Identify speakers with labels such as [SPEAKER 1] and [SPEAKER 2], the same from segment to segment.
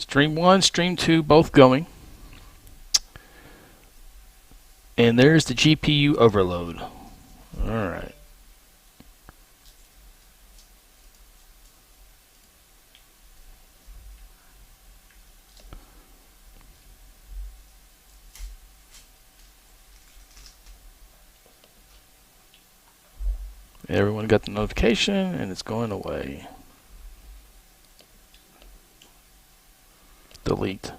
[SPEAKER 1] Stream 1, Stream 2, both going. And there's the GPU overload. All right. Everyone got the notification, and it's going away. Delete.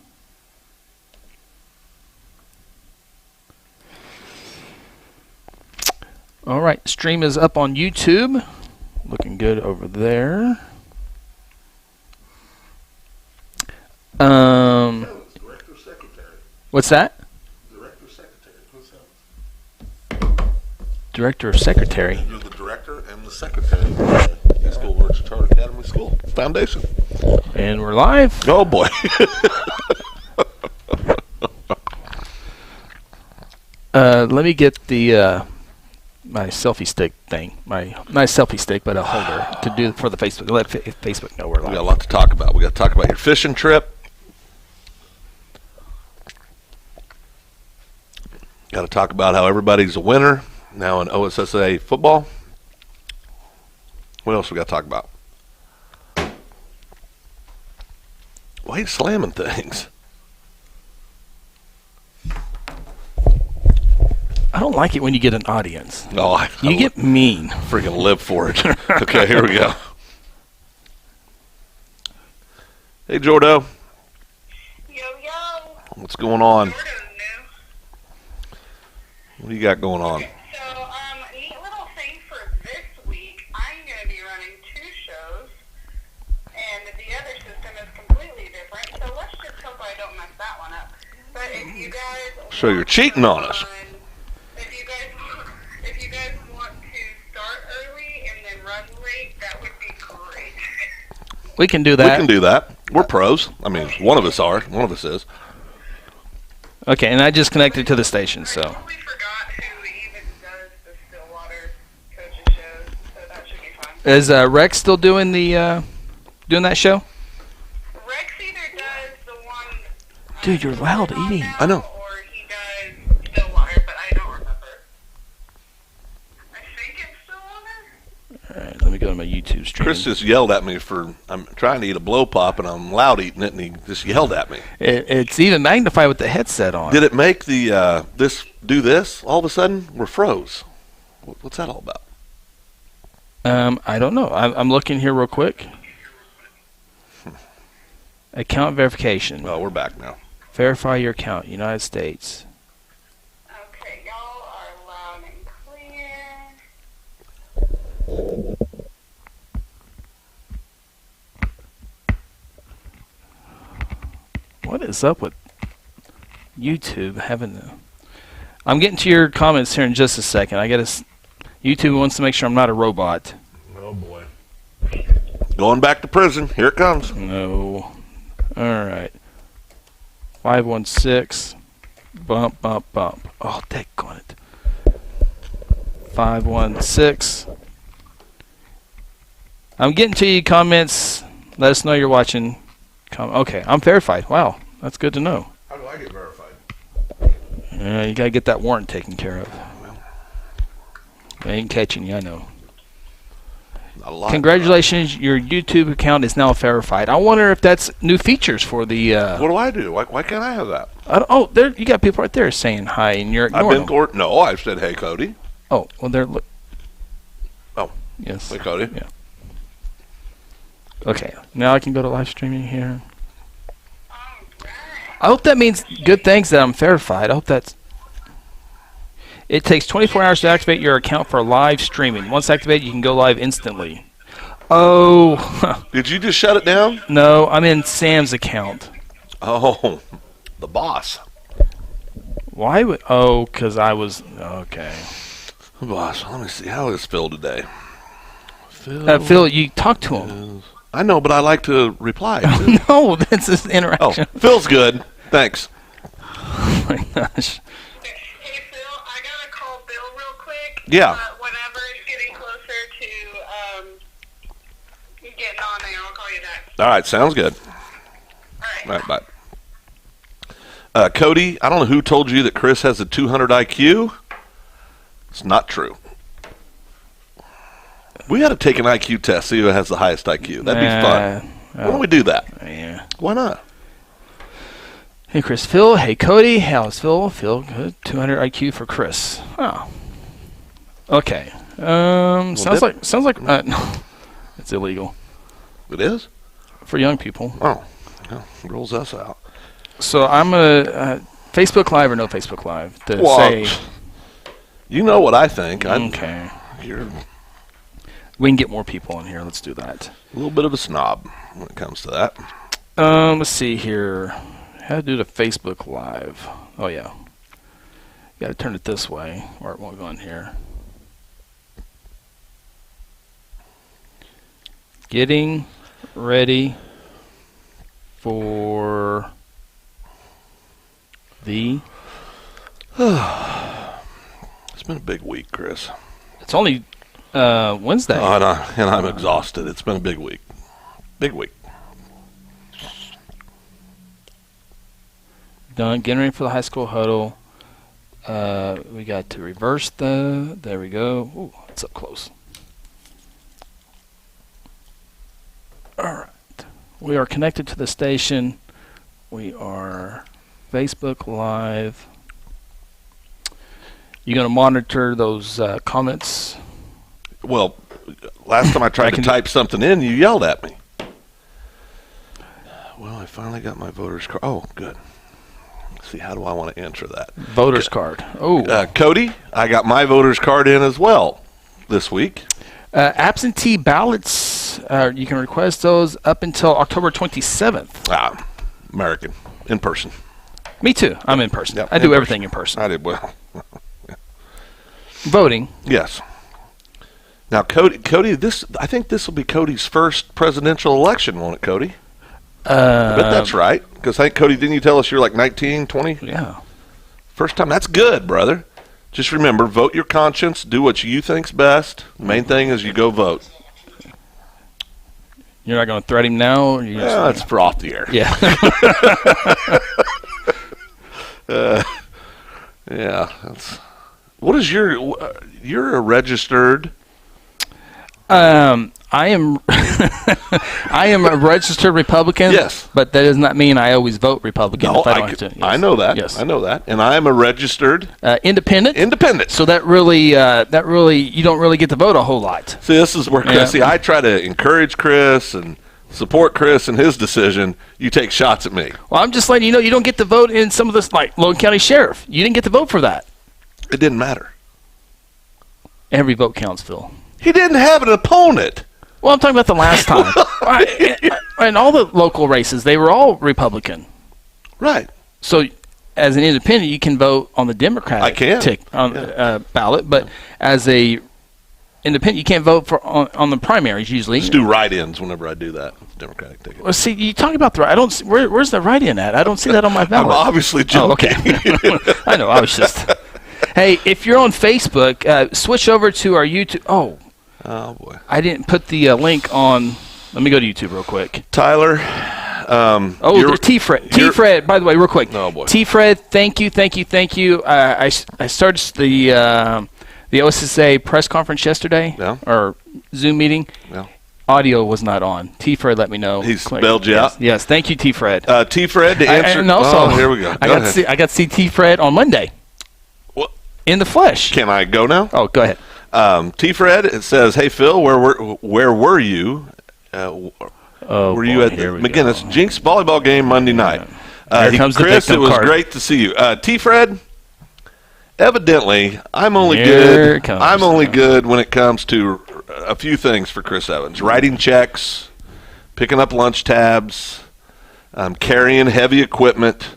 [SPEAKER 1] All right, stream is up on YouTube. Looking good over there.
[SPEAKER 2] Director Secretary.
[SPEAKER 1] What's that?
[SPEAKER 2] Director Secretary. Who's that?
[SPEAKER 1] Director of Secretary.
[SPEAKER 2] You're the director and the secretary of the High School Works Charter Academy School Foundation.
[SPEAKER 1] And we're live.
[SPEAKER 2] Oh boy.
[SPEAKER 1] Let me get the my selfie stick thing, my selfie stick, but a holder to do for the Facebook. Let Facebook know we're live.
[SPEAKER 2] We got a lot to talk about. We got to talk about your fishing trip. Got to talk about how everybody's a winner now in OSSA football. What else we got to talk about? Why are you slamming things?
[SPEAKER 1] I don't like it when you get an audience.
[SPEAKER 2] No,
[SPEAKER 1] You get mean.
[SPEAKER 2] freaking live for it. Okay, here we go. Hey, Jordo.
[SPEAKER 3] Yo, yo.
[SPEAKER 2] What's going on?
[SPEAKER 3] Jordan knew.
[SPEAKER 2] What do you got going on?
[SPEAKER 3] So, neat little thing for this week. I'm going to be running 2 shows, and the other system is completely different. So let's just hope I don't mess that one up. But if you guys
[SPEAKER 2] So you're cheating on us.
[SPEAKER 3] If you guys want to start early and then run late, that would be great.
[SPEAKER 1] We can do
[SPEAKER 2] We
[SPEAKER 1] that.
[SPEAKER 2] can do that. We're pros. I mean, one of us are. One of us is.
[SPEAKER 1] Okay, and I just connected to the station, so.
[SPEAKER 3] I totally forgot who even does the Stillwater coaches shows, so that should be fun.
[SPEAKER 1] Is Rex still doing the doing that show?
[SPEAKER 3] Rex either does the one.
[SPEAKER 1] Dude, you're loud eating.
[SPEAKER 3] Now,
[SPEAKER 2] I know.
[SPEAKER 3] Or he does Stillwater, but I don't remember. I think it's Stillwater.
[SPEAKER 1] All right, let me go to my YouTube stream.
[SPEAKER 2] Chris just yelled at me for, I'm trying to eat a blow pop and I'm loud eating it and he just yelled at me.
[SPEAKER 1] It's even magnified with the headset on.
[SPEAKER 2] Did it make the, this, do this all of a sudden? We're froze. What's that all about?
[SPEAKER 1] I don't know. I'm looking here real quick. Account verification.
[SPEAKER 2] Well, we're back now.
[SPEAKER 1] Verify your account, United States.
[SPEAKER 3] Okay, y'all are loud and clear.
[SPEAKER 1] What is up with YouTube having I'm getting to your comments here in just a second. I got to. YouTube wants to make sure I'm not a robot.
[SPEAKER 2] Oh boy. Going back to prison. Here it comes.
[SPEAKER 1] No. All right. 516. Bump, bump, bump. Oh, daggone it. 516. I'm getting to you comments. Let us know you're watching. Okay, I'm verified. Wow, that's good to know.
[SPEAKER 2] How do I get verified?
[SPEAKER 1] You got to get that warrant taken care of. They ain't catching you, I know.
[SPEAKER 2] Not a lot.
[SPEAKER 1] Congratulations, your YouTube account is now verified. I wonder if that's new features for the...
[SPEAKER 2] What do I do? Why can't I have that?
[SPEAKER 1] oh, there you got people right there saying hi, and you're
[SPEAKER 2] I've
[SPEAKER 1] ignoring
[SPEAKER 2] been
[SPEAKER 1] them.
[SPEAKER 2] No, I've said, hey, Cody.
[SPEAKER 1] Oh, well, they're...
[SPEAKER 2] Oh.
[SPEAKER 1] Yes.
[SPEAKER 2] Hey, Cody.
[SPEAKER 1] Yeah. Okay, now I can go to live streaming here. I hope that means good things that I'm verified. I hope that's... It takes 24 hours to activate your account for live streaming. Once activated, you can go live instantly. Oh,
[SPEAKER 2] Did you just shut it down?
[SPEAKER 1] no, I'm in Sam's account.
[SPEAKER 2] Oh, the boss.
[SPEAKER 1] Why would... Oh, because I was... Okay.
[SPEAKER 2] Boss, let me see. How is Phil today? Phil.
[SPEAKER 1] Phil, you talk to him.
[SPEAKER 2] I know, but I like to reply. too.
[SPEAKER 1] No, that's this
[SPEAKER 2] Oh,
[SPEAKER 1] interaction.
[SPEAKER 2] Phil's good. Thanks.
[SPEAKER 1] Oh, my gosh.
[SPEAKER 3] Hey, Phil, I gotta call Bill real quick.
[SPEAKER 2] Yeah.
[SPEAKER 3] Whenever it's getting closer to getting on there, I'll call you back.
[SPEAKER 2] All right, sounds good.
[SPEAKER 3] All right.
[SPEAKER 2] All right, bye. Cody, I don't know who told you that Chris has a 200 IQ. It's not true. We got to take an IQ test, see who has the highest IQ. That'd be fun. Why don't we do that?
[SPEAKER 1] Yeah.
[SPEAKER 2] Why not?
[SPEAKER 1] Hey, Chris, Phil. Hey, Cody. How's Phil? Phil, good. 200 IQ for Chris. Oh. Okay. Sounds like no, it's illegal.
[SPEAKER 2] It is?
[SPEAKER 1] For young people.
[SPEAKER 2] Oh. Yeah, rules us out.
[SPEAKER 1] So I'm gonna Facebook Live or no Facebook Live to say.
[SPEAKER 2] You know what I think.
[SPEAKER 1] Okay.
[SPEAKER 2] You're
[SPEAKER 1] We can get more people in here. Let's do that.
[SPEAKER 2] a little bit of a snob when it comes to that.
[SPEAKER 1] Let's see here. How to do the Facebook Live. Oh, yeah. You got to turn it this way, or it won't go in here. Getting ready for the...
[SPEAKER 2] It's been a big week, Chris.
[SPEAKER 1] It's only Wednesday.
[SPEAKER 2] Oh, and I'm exhausted. It's been a big week. Big week.
[SPEAKER 1] Done. Getting ready for the high school huddle. We got to reverse the... There we go. Ooh, it's up close. All right. We are connected to the station. We are Facebook Live. You going to monitor those comments?
[SPEAKER 2] Well, last time I tried to type something in, you yelled at me. Well, I finally got my voter's card. Oh, good. Let's see, how do I want to enter that?
[SPEAKER 1] Voter's card. Oh.
[SPEAKER 2] Cody, I got my voter's card in as well this week.
[SPEAKER 1] Absentee ballots, you can request those up until October 27th.
[SPEAKER 2] American, in person.
[SPEAKER 1] Me too. I'm in person.
[SPEAKER 2] Yep,
[SPEAKER 1] I do everything in person.
[SPEAKER 2] I did well.
[SPEAKER 1] Voting.
[SPEAKER 2] Yes. Now, Cody, I think this will be Cody's first presidential election, won't it, Cody? I bet that's right. Because I think, Cody, didn't you tell us you're like 19, 20?
[SPEAKER 1] Yeah.
[SPEAKER 2] First time. That's good, brother. Just remember, vote your conscience. Do what you think's best. The main thing is you go vote.
[SPEAKER 1] You're not going to threat him now? Or
[SPEAKER 2] That's for off the air.
[SPEAKER 1] Yeah.
[SPEAKER 2] Yeah. What is you're a registered...
[SPEAKER 1] I am I am a registered Republican.
[SPEAKER 2] Yes.
[SPEAKER 1] But that does not mean I always vote Republican if I don't have to. Yes.
[SPEAKER 2] I know that.
[SPEAKER 1] Yes.
[SPEAKER 2] I know that. And I am a registered
[SPEAKER 1] independent.
[SPEAKER 2] Independent.
[SPEAKER 1] So that really you don't really get to vote a whole lot.
[SPEAKER 2] See, this is where Chris, I try to encourage Chris and support Chris in his decision. You take shots at me.
[SPEAKER 1] Well, I'm just letting you know you don't get to vote in some of this, like Logan County Sheriff. You didn't get to vote for that.
[SPEAKER 2] It didn't matter.
[SPEAKER 1] Every vote counts, Phil.
[SPEAKER 2] He didn't have an opponent.
[SPEAKER 1] Well, I'm talking about the last time. And all the local races, they were all Republican.
[SPEAKER 2] Right.
[SPEAKER 1] So, as an independent, you can vote on the Democratic ballot, but as a independent, you can't vote for on the primaries usually.
[SPEAKER 2] Just do write-ins whenever I do that Democratic ticket.
[SPEAKER 1] Well, see, you talk about I don't see, where's the write-in at? I don't see that on my ballot.
[SPEAKER 2] I'm obviously joking.
[SPEAKER 1] Oh, okay. I know. I was just. Hey, if you're on Facebook, switch over to our YouTube.
[SPEAKER 2] Oh, boy.
[SPEAKER 1] I didn't put the link on. Let me go to YouTube real quick.
[SPEAKER 2] Tyler.
[SPEAKER 1] T-Fred. T-Fred, by the way, real quick.
[SPEAKER 2] Oh, boy.
[SPEAKER 1] T-Fred, thank you. I started the OSSA press conference yesterday, or Zoom meeting.
[SPEAKER 2] Yeah.
[SPEAKER 1] Audio was not on. T-Fred let me know.
[SPEAKER 2] He spelled you out?
[SPEAKER 1] Yes, thank you, T-Fred.
[SPEAKER 2] T-Fred, to answer.
[SPEAKER 1] And also,
[SPEAKER 2] here we go.
[SPEAKER 1] I got to see T-Fred on Monday.
[SPEAKER 2] What?
[SPEAKER 1] In the flesh.
[SPEAKER 2] Can I go now?
[SPEAKER 1] Oh, go ahead.
[SPEAKER 2] T-Fred, it says, "Hey Phil, where were you? Were you at the McGinnis Jinx volleyball game Monday night?" Chris, it was great to see you. T-Fred, evidently, I'm only good when it comes to a few things for Chris Evans: writing checks, picking up lunch tabs, carrying heavy equipment,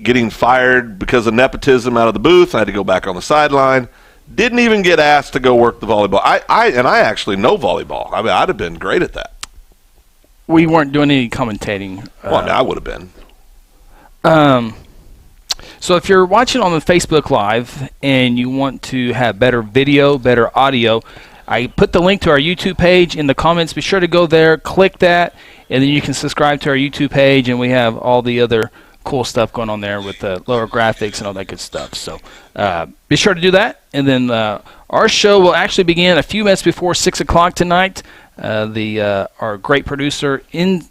[SPEAKER 2] getting fired because of nepotism out of the booth. I had to go back on the sideline. Didn't even get asked to go work the volleyball. I actually know volleyball. I mean, I'd have been great at that.
[SPEAKER 1] We weren't doing any commentating.
[SPEAKER 2] I would have been.
[SPEAKER 1] So if you're watching on the Facebook Live and you want to have better video, better audio, I put the link to our YouTube page in the comments. Be sure to go there, click that, And then you can subscribe to our YouTube page, and we have all the other cool stuff going on there with the lower graphics and all that good stuff. So be sure to do that. And then our show will actually begin a few minutes before 6 o'clock tonight. Our great producer in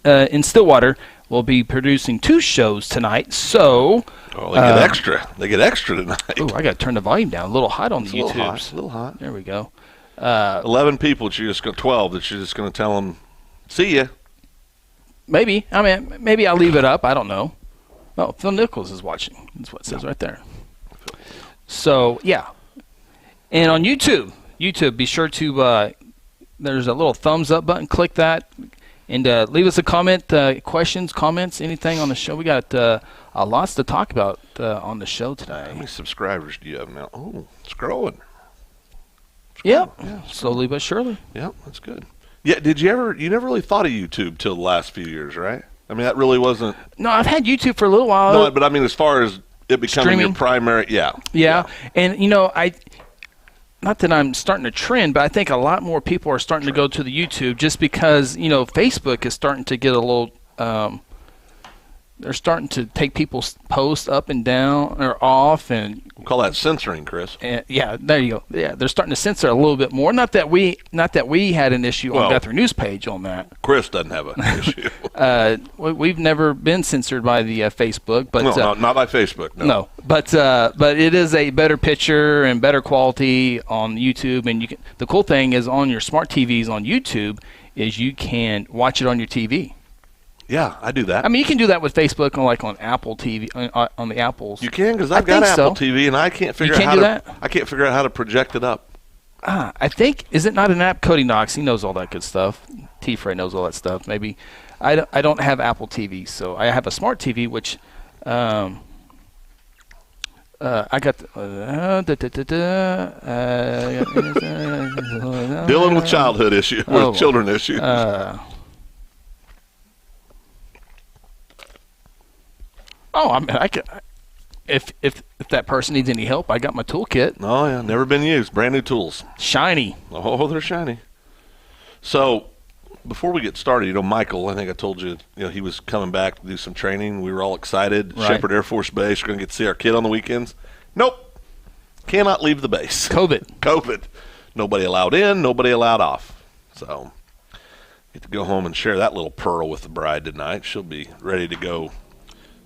[SPEAKER 1] Stillwater will be producing 2 shows tonight. So
[SPEAKER 2] they get extra. They get extra tonight.
[SPEAKER 1] Oh, I got to turn the volume down. A little hot on the YouTubes.
[SPEAKER 2] A little hot.
[SPEAKER 1] There we go.
[SPEAKER 2] 11 people. 12 that you're just going to tell them, see ya.
[SPEAKER 1] Maybe. I mean, maybe I'll leave it up. I don't know. Oh, Phil Nichols is watching. That's what it says right there. So, yeah. And on YouTube, be sure to, there's a little thumbs up button. Click that. And leave us a comment, questions, comments, anything on the show. We got lots to talk about on the show today.
[SPEAKER 2] How many subscribers do you have now? Oh, it's growing.
[SPEAKER 1] Yep. Yeah, slowly but surely.
[SPEAKER 2] Yep, that's good. Yeah, you never really thought of YouTube till the last few years, right? I mean, that really wasn't.
[SPEAKER 1] No, I've had YouTube for a little while.
[SPEAKER 2] No, but I mean, as far as it becoming
[SPEAKER 1] streaming?
[SPEAKER 2] Your primary, yeah.
[SPEAKER 1] And not that I'm starting to trend, but I think a lot more people are starting to go to the YouTube just because Facebook is starting to get a little. They're starting to take people's posts up and down or off, and
[SPEAKER 2] we'll call that censoring, Chris.
[SPEAKER 1] Yeah, there you go. Yeah, they're starting to censor a little bit more. Not that we had an issue on Guthrie News page on that.
[SPEAKER 2] Chris doesn't have an issue.
[SPEAKER 1] We've never been censored by the Facebook, but
[SPEAKER 2] no, not by Facebook.
[SPEAKER 1] No, but it is a better picture and better quality on YouTube, and the cool thing is on your smart TVs on YouTube is you can watch it on your TV.
[SPEAKER 2] Yeah, I do that.
[SPEAKER 1] I mean, you can do that with Facebook on Apple TV on the Apples.
[SPEAKER 2] You can because I've got Apple TV and I can't figure out how to project it up.
[SPEAKER 1] I think is it not an app? Cody Knox, he knows all that good stuff. T-Frey knows all that stuff. Maybe I don't have Apple TV, so I have a smart TV, which I got.
[SPEAKER 2] Dealing with childhood issues, with children issues.
[SPEAKER 1] I mean, I could. If that person needs any help, I got my toolkit.
[SPEAKER 2] Oh yeah, never been used. Brand new tools.
[SPEAKER 1] Shiny.
[SPEAKER 2] Oh, they're shiny. So, before we get started, Michael, I think I told you, he was coming back to do some training. We were all excited. Right. Shepherd Air Force Base. We're going to get to see our kid on the weekends. Nope. Cannot leave the base. COVID. Nobody allowed in. Nobody allowed off. So, get to go home and share that little pearl with the bride tonight. She'll be ready to go.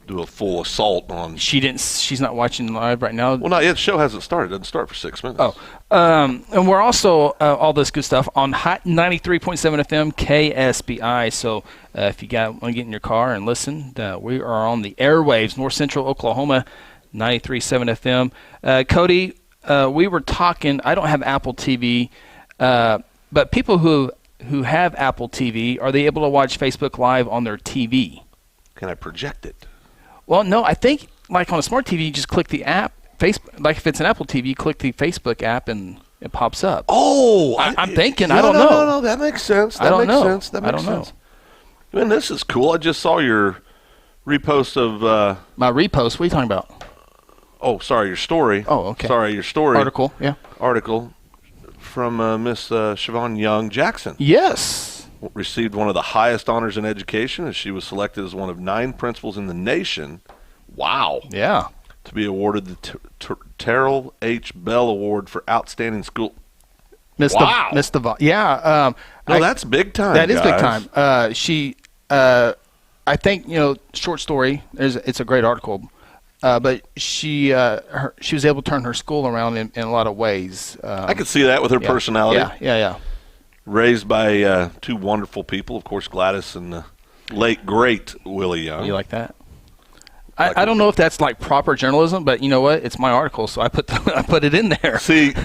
[SPEAKER 2] Do a full assault on.
[SPEAKER 1] She's not watching live right now.
[SPEAKER 2] Well, not yet. The show hasn't started. It doesn't start for 6 minutes.
[SPEAKER 1] And we're also all this good stuff on Hot 93.7 FM KSPI. So if you want to get in your car and listen, we are on the airwaves, North Central Oklahoma, 93.7 FM. Cody, we were talking. I don't have Apple TV, but people who have Apple TV, are they able to watch Facebook Live on their TV?
[SPEAKER 2] Can I project it?
[SPEAKER 1] Well, no, I think like on a smart TV, you just click the app. Facebook, like if it's an Apple TV, you click the Facebook app and it pops up.
[SPEAKER 2] Oh,
[SPEAKER 1] I'm thinking. I don't know.
[SPEAKER 2] No, that makes sense. That makes sense. That makes sense. Man, this is cool. I just saw your repost of
[SPEAKER 1] my repost. What are you talking about?
[SPEAKER 2] Oh, sorry, your story.
[SPEAKER 1] Oh, okay.
[SPEAKER 2] Sorry, your story.
[SPEAKER 1] Article, yeah.
[SPEAKER 2] Article from Miss Siobhan Young Jackson.
[SPEAKER 1] Yes.
[SPEAKER 2] Received one of the highest honors in education as she was selected as one of 9 principals in the nation. Wow.
[SPEAKER 1] Yeah.
[SPEAKER 2] To be awarded the Terrell H. Bell Award for Outstanding School.
[SPEAKER 1] Yeah.
[SPEAKER 2] That's big time.
[SPEAKER 1] That is big time. She, I think, short story. It's a great article, but she was able to turn her school around in a lot of ways.
[SPEAKER 2] I could see that with her personality.
[SPEAKER 1] Yeah.
[SPEAKER 2] Raised by 2 wonderful people, of course, Gladys and the late, great Willie Young.
[SPEAKER 1] You like that? I don't know if that's like proper journalism, but you know what? It's my article, so I put it in there.
[SPEAKER 2] See,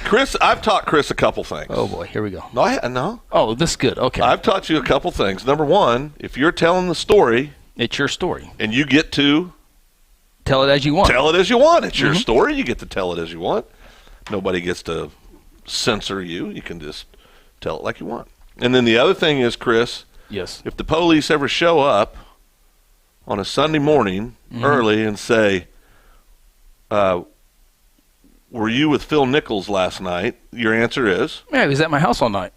[SPEAKER 2] Chris, I've taught Chris a couple things.
[SPEAKER 1] Oh, boy. Here we go.
[SPEAKER 2] No.
[SPEAKER 1] Oh, this is good. Okay.
[SPEAKER 2] I've taught you a couple things. Number one, if you're telling the story.
[SPEAKER 1] It's your story.
[SPEAKER 2] And you get to.
[SPEAKER 1] Tell it as you want.
[SPEAKER 2] Tell it as you want. It's your story. You get to tell it as you want. Nobody gets to censor you. You can just tell it like you want. And then the other thing is, Chris.
[SPEAKER 1] Yes.
[SPEAKER 2] If the police ever show up on a Sunday morning early and say, were you with Phil Nichols last night? Your answer is?
[SPEAKER 1] Yeah, he was at my house all night.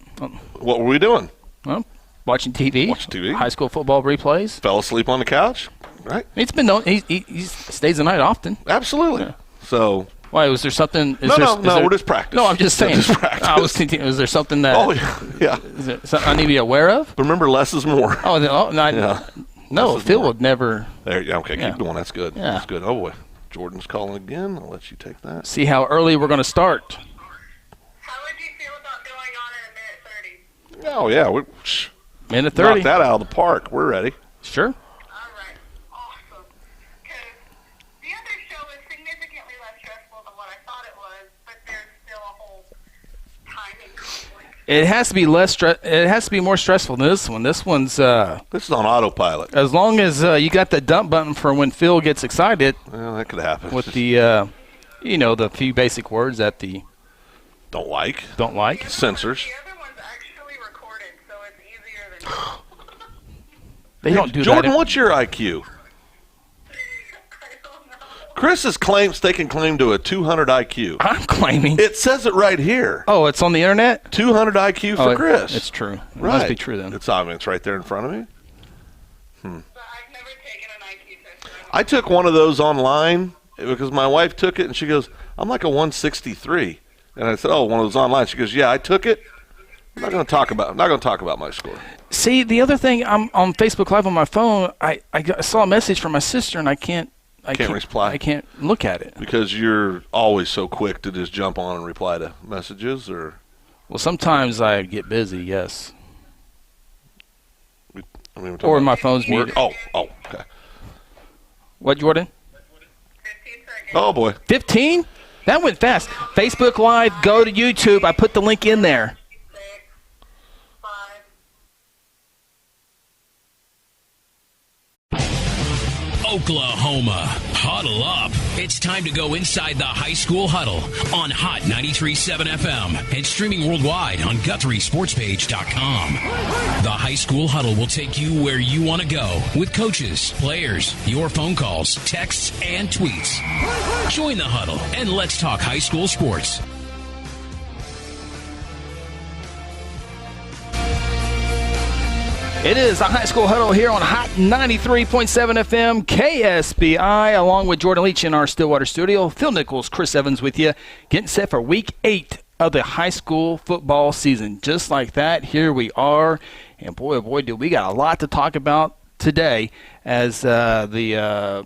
[SPEAKER 2] What were we doing?
[SPEAKER 1] Well, Watching TV. High school football replays.
[SPEAKER 2] Fell asleep on the couch. Right.
[SPEAKER 1] It's been known. He stays the night often.
[SPEAKER 2] Absolutely. Yeah. So.
[SPEAKER 1] Why, was there something?
[SPEAKER 2] No, we're just practice.
[SPEAKER 1] No, I'm just saying. I was thinking, was there something that?
[SPEAKER 2] Oh, yeah.
[SPEAKER 1] Is there something I need to be aware of?
[SPEAKER 2] Remember, less is more.
[SPEAKER 1] No, Phil would never.
[SPEAKER 2] There, okay, keep going. That's good. Yeah. That's good. Oh, boy. Jordan's calling again. I'll let you take that.
[SPEAKER 1] See how early we're going to start.
[SPEAKER 3] How would you feel about going on in a minute 30?
[SPEAKER 2] Oh, yeah.
[SPEAKER 1] Minute 30.
[SPEAKER 2] Knock that out of the park. We're ready.
[SPEAKER 1] Sure. It has to be it has to be more stressful than this one. This one's.
[SPEAKER 2] This is on autopilot.
[SPEAKER 1] As long as you got the dump button for when Phil gets excited.
[SPEAKER 2] Well, that could happen.
[SPEAKER 1] With the, the few basic words that the.
[SPEAKER 2] Don't like.
[SPEAKER 3] The
[SPEAKER 2] Censors.
[SPEAKER 3] other one's actually recorded, so it's easier than.
[SPEAKER 1] They don't do
[SPEAKER 2] Jordan,
[SPEAKER 1] that.
[SPEAKER 2] What's your IQ? Chris is taking claim to a 200 IQ.
[SPEAKER 1] I'm claiming.
[SPEAKER 2] It says it right here.
[SPEAKER 1] Oh, it's on the internet?
[SPEAKER 2] 200 IQ for Chris.
[SPEAKER 1] It's true. It
[SPEAKER 2] right.
[SPEAKER 1] must be true then.
[SPEAKER 2] It's obvious. It's right there in front of me.
[SPEAKER 3] But I've never taken an IQ test.
[SPEAKER 2] I took one of those online because my wife took it, and she goes, I'm like a 163. And I said, oh, one of those online. She goes, yeah, I took it. I'm not going to talk about my score.
[SPEAKER 1] See, the other thing, I'm on Facebook Live on my phone. I saw a message from my sister, and I can't
[SPEAKER 2] reply.
[SPEAKER 1] I can't look at it.
[SPEAKER 2] Because you're always so quick to just jump on and reply to messages, or?
[SPEAKER 1] Well, sometimes I get busy, yes.
[SPEAKER 2] Or
[SPEAKER 1] my phone's muted.
[SPEAKER 2] Oh, okay.
[SPEAKER 1] What, Jordan?
[SPEAKER 3] 15 seconds.
[SPEAKER 2] Oh, boy.
[SPEAKER 1] 15? That went fast. Facebook Live, go to YouTube. I put the link in there.
[SPEAKER 3] 6, 5.
[SPEAKER 4] Oklahoma, huddle up. It's time to go inside the High School Huddle on Hot 93.7 FM and streaming worldwide on GuthrieSportsPage.com. The High School Huddle will take you where you want to go with coaches, players, your phone calls, texts, and tweets. Join the huddle and let's talk high school sports.
[SPEAKER 1] It is the High School Huddle here on Hot 93.7 FM KSPI, along with Jordan Leach in our Stillwater studio. Phil Nichols, Chris Evans with you, getting set for Week 8 of the high school football season. Just like that, here we are. And boy, oh boy, do we got a lot to talk about today as the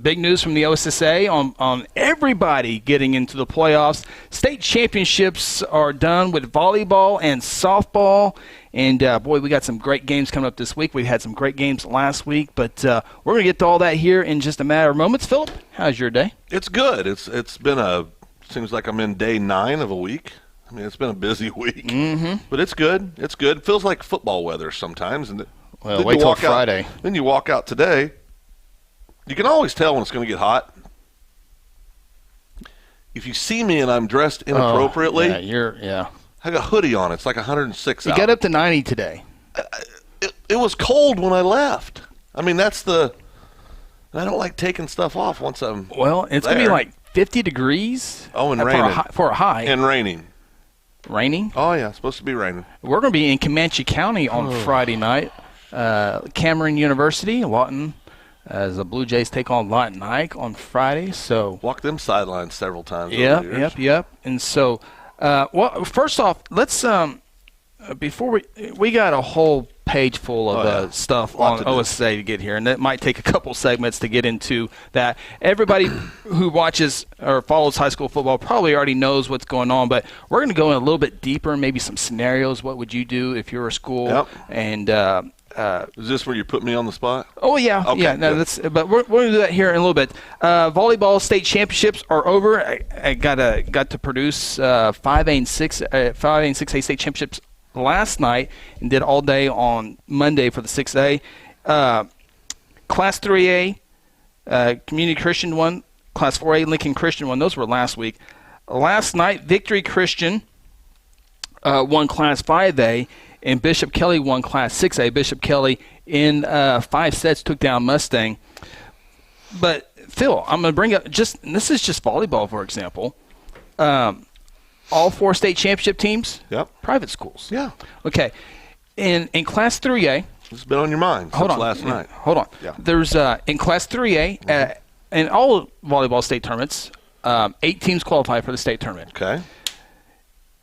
[SPEAKER 1] big news from the OSSA on everybody getting into the playoffs. State championships are done with volleyball and softball. And, boy, we got some great games coming up this week. We had some great games last week. But we're going to get to all that here in just a matter of moments. Philip, how's your day?
[SPEAKER 2] It's good. It's been seems like I'm in day 9 of a week. I mean, it's been a busy week.
[SPEAKER 1] Mm-hmm.
[SPEAKER 2] But it's good. It's good. It feels like football weather sometimes. And
[SPEAKER 1] well, wait till Friday.
[SPEAKER 2] Then you walk out today. You can always tell when it's going to get hot. If you see me and I'm dressed inappropriately, I got a hoodie on. It's like 106
[SPEAKER 1] out. You got up to 90 today.
[SPEAKER 2] It was cold when I left. I mean, I don't like taking stuff off once I'm
[SPEAKER 1] Well, it's going to be like 50 degrees.
[SPEAKER 2] Oh, and raining.
[SPEAKER 1] For a high.
[SPEAKER 2] And raining.
[SPEAKER 1] Raining?
[SPEAKER 2] Oh, yeah. It's supposed to be raining.
[SPEAKER 1] We're going to be in Comanche County on Friday night. Cameron University, Lawton. As the Blue Jays take on Lawton Ike on Friday, so
[SPEAKER 2] walk them sidelines several times.
[SPEAKER 1] Yep. And so, well, first off, let's before we got a whole page full of stuff on OSA to get here, and it might take a couple segments to get into that. Everybody who watches or follows high school football probably already knows what's going on, but we're going to go in a little bit deeper, maybe some scenarios. What would you do if you're a school?
[SPEAKER 2] Yep.
[SPEAKER 1] And
[SPEAKER 2] is this where you put me on the spot?
[SPEAKER 1] Oh, yeah.
[SPEAKER 2] Okay,
[SPEAKER 1] yeah. No, but we're going to do that here in a little bit. Volleyball state championships are over. I got to produce 5A and 6A state championships last night and did all day on Monday for the 6A. Class 3A, Community Christian won. Class 4A, Lincoln Christian won. Those were last week. Last night, Victory Christian won Class 5A. And Bishop Kelly won Class 6A. Bishop Kelly, in 5 sets, took down Mustang. But, Phil, I'm going to bring up this is just volleyball, for example. All 4 state championship teams,
[SPEAKER 2] yep,
[SPEAKER 1] private schools.
[SPEAKER 2] Yeah.
[SPEAKER 1] Okay. In Class 3A.
[SPEAKER 2] It's been on your mind since last night.
[SPEAKER 1] Hold on.
[SPEAKER 2] Yeah.
[SPEAKER 1] There's in Class 3A, in all volleyball state tournaments, 8 teams qualify for the state tournament.
[SPEAKER 2] Okay.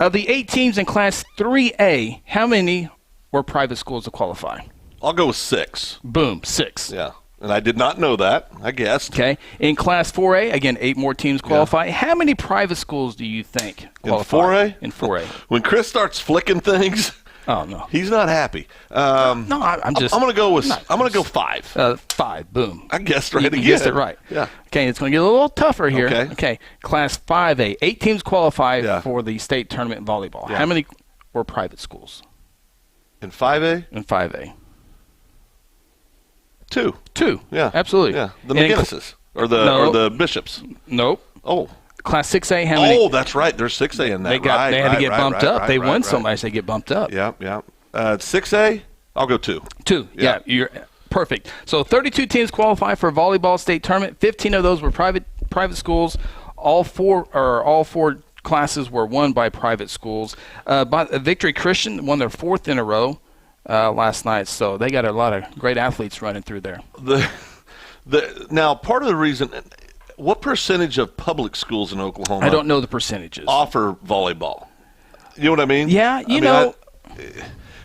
[SPEAKER 1] Of the 8 teams in Class 3A, how many were private schools to qualify?
[SPEAKER 2] I'll go with 6.
[SPEAKER 1] Boom, 6.
[SPEAKER 2] Yeah. And I did not know that. I guessed.
[SPEAKER 1] Okay. In Class 4A, again, 8 more teams qualify. Yeah. How many private schools do you think qualify?
[SPEAKER 2] In 4A?
[SPEAKER 1] In 4A.
[SPEAKER 2] When Chris starts flicking things,
[SPEAKER 1] oh no,
[SPEAKER 2] he's not happy.
[SPEAKER 1] I'm just.
[SPEAKER 2] I'm going to go with. I'm going to go 5.
[SPEAKER 1] 5. Boom.
[SPEAKER 2] I guessed right again.
[SPEAKER 1] You guessed it right.
[SPEAKER 2] Yeah.
[SPEAKER 1] Okay, it's going to get a little tougher here.
[SPEAKER 2] Okay.
[SPEAKER 1] Class 5A, 8 teams qualify for the state tournament in volleyball.
[SPEAKER 2] Yeah.
[SPEAKER 1] How many were private schools?
[SPEAKER 2] In 5A?
[SPEAKER 1] In 5A.
[SPEAKER 2] 2.
[SPEAKER 1] Yeah. Absolutely.
[SPEAKER 2] Yeah. The McGinnises or the Bishops.
[SPEAKER 1] Nope.
[SPEAKER 2] Oh.
[SPEAKER 1] Class 6A, how many?
[SPEAKER 2] Oh, that's right. There's 6A in that.
[SPEAKER 1] They had to get bumped up. They won so much they get bumped up.
[SPEAKER 2] Yeah. 6A, I'll go 2.
[SPEAKER 1] 2. Yeah, you're perfect. So 32 teams qualify for a volleyball state tournament. 15 of those were private schools. All four classes were won by private schools. Victory Christian won their 4th in a row last night. So they got a lot of great athletes running through there.
[SPEAKER 2] Now, part of the reason. What percentage of public schools in Oklahoma?
[SPEAKER 1] I don't know the percentages.
[SPEAKER 2] Offer volleyball. You know what I mean?
[SPEAKER 1] Yeah,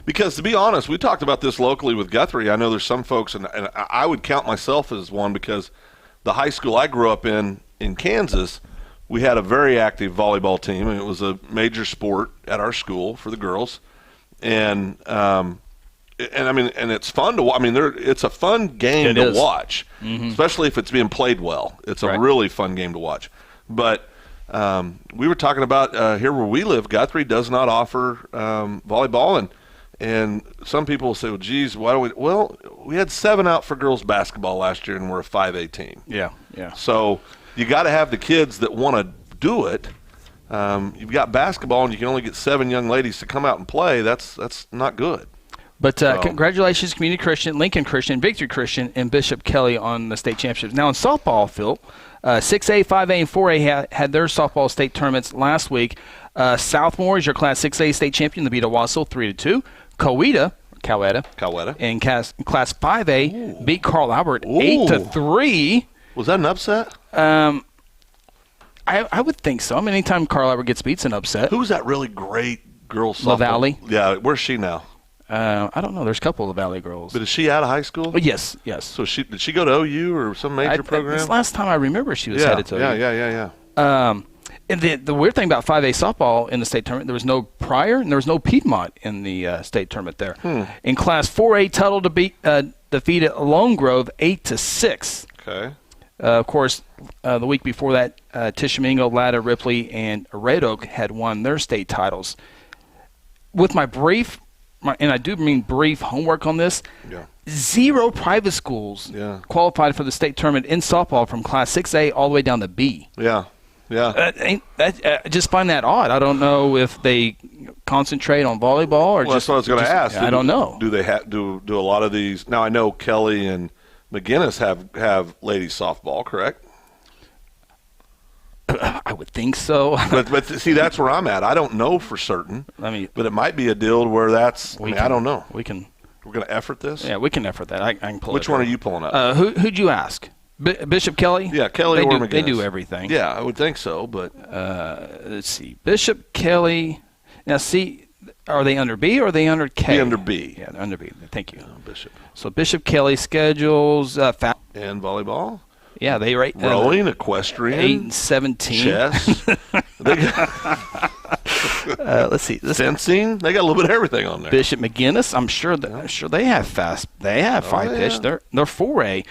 [SPEAKER 2] because to be honest, we talked about this locally with Guthrie. I know there's some folks, and I would count myself as one because the high school I grew up in Kansas, we had a very active volleyball team, and it was a major sport at our school for the girls, and it's fun to watch. I mean, it's a fun game to watch, especially if it's being played well. It's a really fun game to watch. But we were talking about here where we live, Guthrie does not offer volleyball, and some people will say, well, geez, why do we? Well, we had 7 out for girls basketball last year, and we're a 5A team.
[SPEAKER 1] Yeah.
[SPEAKER 2] So you got to have the kids that want to do it. You've got basketball, and you can only get 7 young ladies to come out and play. That's not good.
[SPEAKER 1] But congratulations, Community Christian, Lincoln Christian, Victory Christian, and Bishop Kelly on the state championships. Now in softball, Phil, 6A, 5A, and 4A had their softball state tournaments last week. Southmore is your Class 6A state champion. They beat Owasso 3-2. Coweta in Class 5A beat Carl Albert 8-3.
[SPEAKER 2] Was that an upset?
[SPEAKER 1] I would think so. I mean, anytime Carl Albert gets beat, it's an upset.
[SPEAKER 2] Who's that really great girl softball?
[SPEAKER 1] LaValle?
[SPEAKER 2] Yeah, where's she now?
[SPEAKER 1] I don't know. There's a couple of Valley girls.
[SPEAKER 2] But is she out of high school?
[SPEAKER 1] Yes.
[SPEAKER 2] So did she go to OU or some major program?
[SPEAKER 1] This last time I remember she was headed to OU.
[SPEAKER 2] Yeah.
[SPEAKER 1] And the weird thing about 5A softball in the state tournament, there was no Pryor and there was no Piedmont in the state tournament there. In Class 4A, Tuttle defeated Lone Grove 8-6.
[SPEAKER 2] Okay.
[SPEAKER 1] Of course, the week before that, Tishomingo, Latta, Ripley, and Red Oak had won their state titles. With my brief, and I do mean brief homework on this, 0 private schools qualified for the state tournament in softball from Class 6A all the way down to B.
[SPEAKER 2] Yeah.
[SPEAKER 1] I just find that odd. I don't know if they concentrate on volleyball or
[SPEAKER 2] that's what I was going to ask.
[SPEAKER 1] I don't know.
[SPEAKER 2] Do they do a lot of these? Now I know Kelly and McGinnis have ladies softball, correct?
[SPEAKER 1] I would think so.
[SPEAKER 2] but see, that's where I'm at. I don't know for certain. But it might be a deal where I don't know.
[SPEAKER 1] We're going
[SPEAKER 2] to effort this.
[SPEAKER 1] Yeah, we can effort that. I can pull.
[SPEAKER 2] Which one are you pulling up?
[SPEAKER 1] Who'd you ask? Bishop Kelly?
[SPEAKER 2] Yeah, Kelly or McGinnis.
[SPEAKER 1] They do everything.
[SPEAKER 2] Yeah, I would think so. But
[SPEAKER 1] let's see, Bishop Kelly. Now, are they under B or are they under K?
[SPEAKER 2] They're under B.
[SPEAKER 1] Yeah, they're under B. Thank you,
[SPEAKER 2] Bishop.
[SPEAKER 1] So Bishop Kelly schedules
[SPEAKER 2] and volleyball.
[SPEAKER 1] Yeah, they rate
[SPEAKER 2] rowing, equestrian,
[SPEAKER 1] 8 and 17,
[SPEAKER 2] chess.
[SPEAKER 1] Let's see,
[SPEAKER 2] fencing. They got a little bit of everything on there.
[SPEAKER 1] Bishop McGinnis, I'm sure they have fast. They have 5 pitch. They're 4A.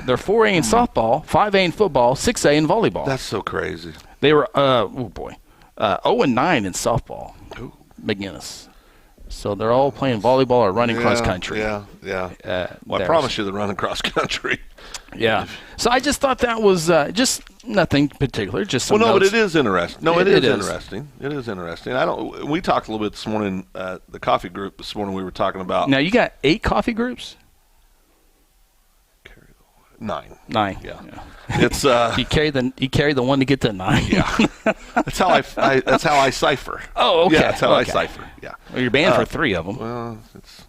[SPEAKER 1] They're 4A in softball, 5A in football, 6A in volleyball.
[SPEAKER 2] That's so crazy.
[SPEAKER 1] They were 0-9 in softball.
[SPEAKER 2] Ooh.
[SPEAKER 1] McGinnis. So they're all playing volleyball or running cross country.
[SPEAKER 2] Yeah. Well, I promise you they're running cross country.
[SPEAKER 1] Yeah. So I just thought that was just nothing particular. Just some notes.
[SPEAKER 2] But it is interesting. No, it is interesting. It is interesting. We talked a little bit this morning. The coffee group this morning. We were talking about.
[SPEAKER 1] Now you got 8 coffee groups.
[SPEAKER 2] 9.
[SPEAKER 1] Yeah.
[SPEAKER 2] It's
[SPEAKER 1] you carry the one to get to 9.
[SPEAKER 2] Yeah. That's how I cipher.
[SPEAKER 1] Oh, okay.
[SPEAKER 2] Yeah, that's how I cipher. Yeah.
[SPEAKER 1] Well, you're banned for 3 of them.
[SPEAKER 2] Well, it's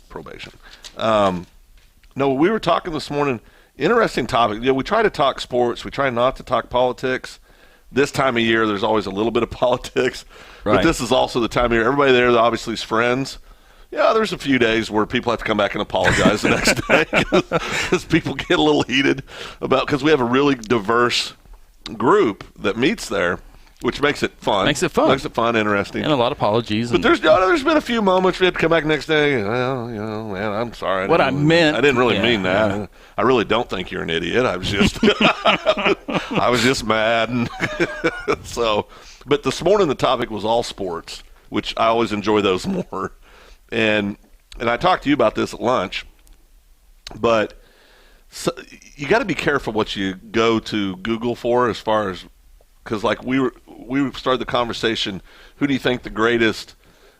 [SPEAKER 2] probation. No, we were talking this morning. Interesting topic. We try to talk sports. We try not to talk politics. This time of year, there's always a little bit of politics. Right. But this is also the time of year. Everybody there obviously is friends. Yeah, there's a few days where people have to come back and apologize the next day because people get a little heated because we have a really diverse group that meets there, which makes it fun.
[SPEAKER 1] Makes it fun,
[SPEAKER 2] interesting.
[SPEAKER 1] And a lot of apologies.
[SPEAKER 2] But there's been a few moments we had to come back the next day. Well, man, I'm sorry.
[SPEAKER 1] I
[SPEAKER 2] didn't really mean that. Yeah. I really don't think you're an idiot. I was just I was just mad. And but this morning the topic was all sports, which I always enjoy those more. And I talked to you about this at lunch, but you got to be careful what you go to Google for as far as because like we started the conversation. Who do you think the greatest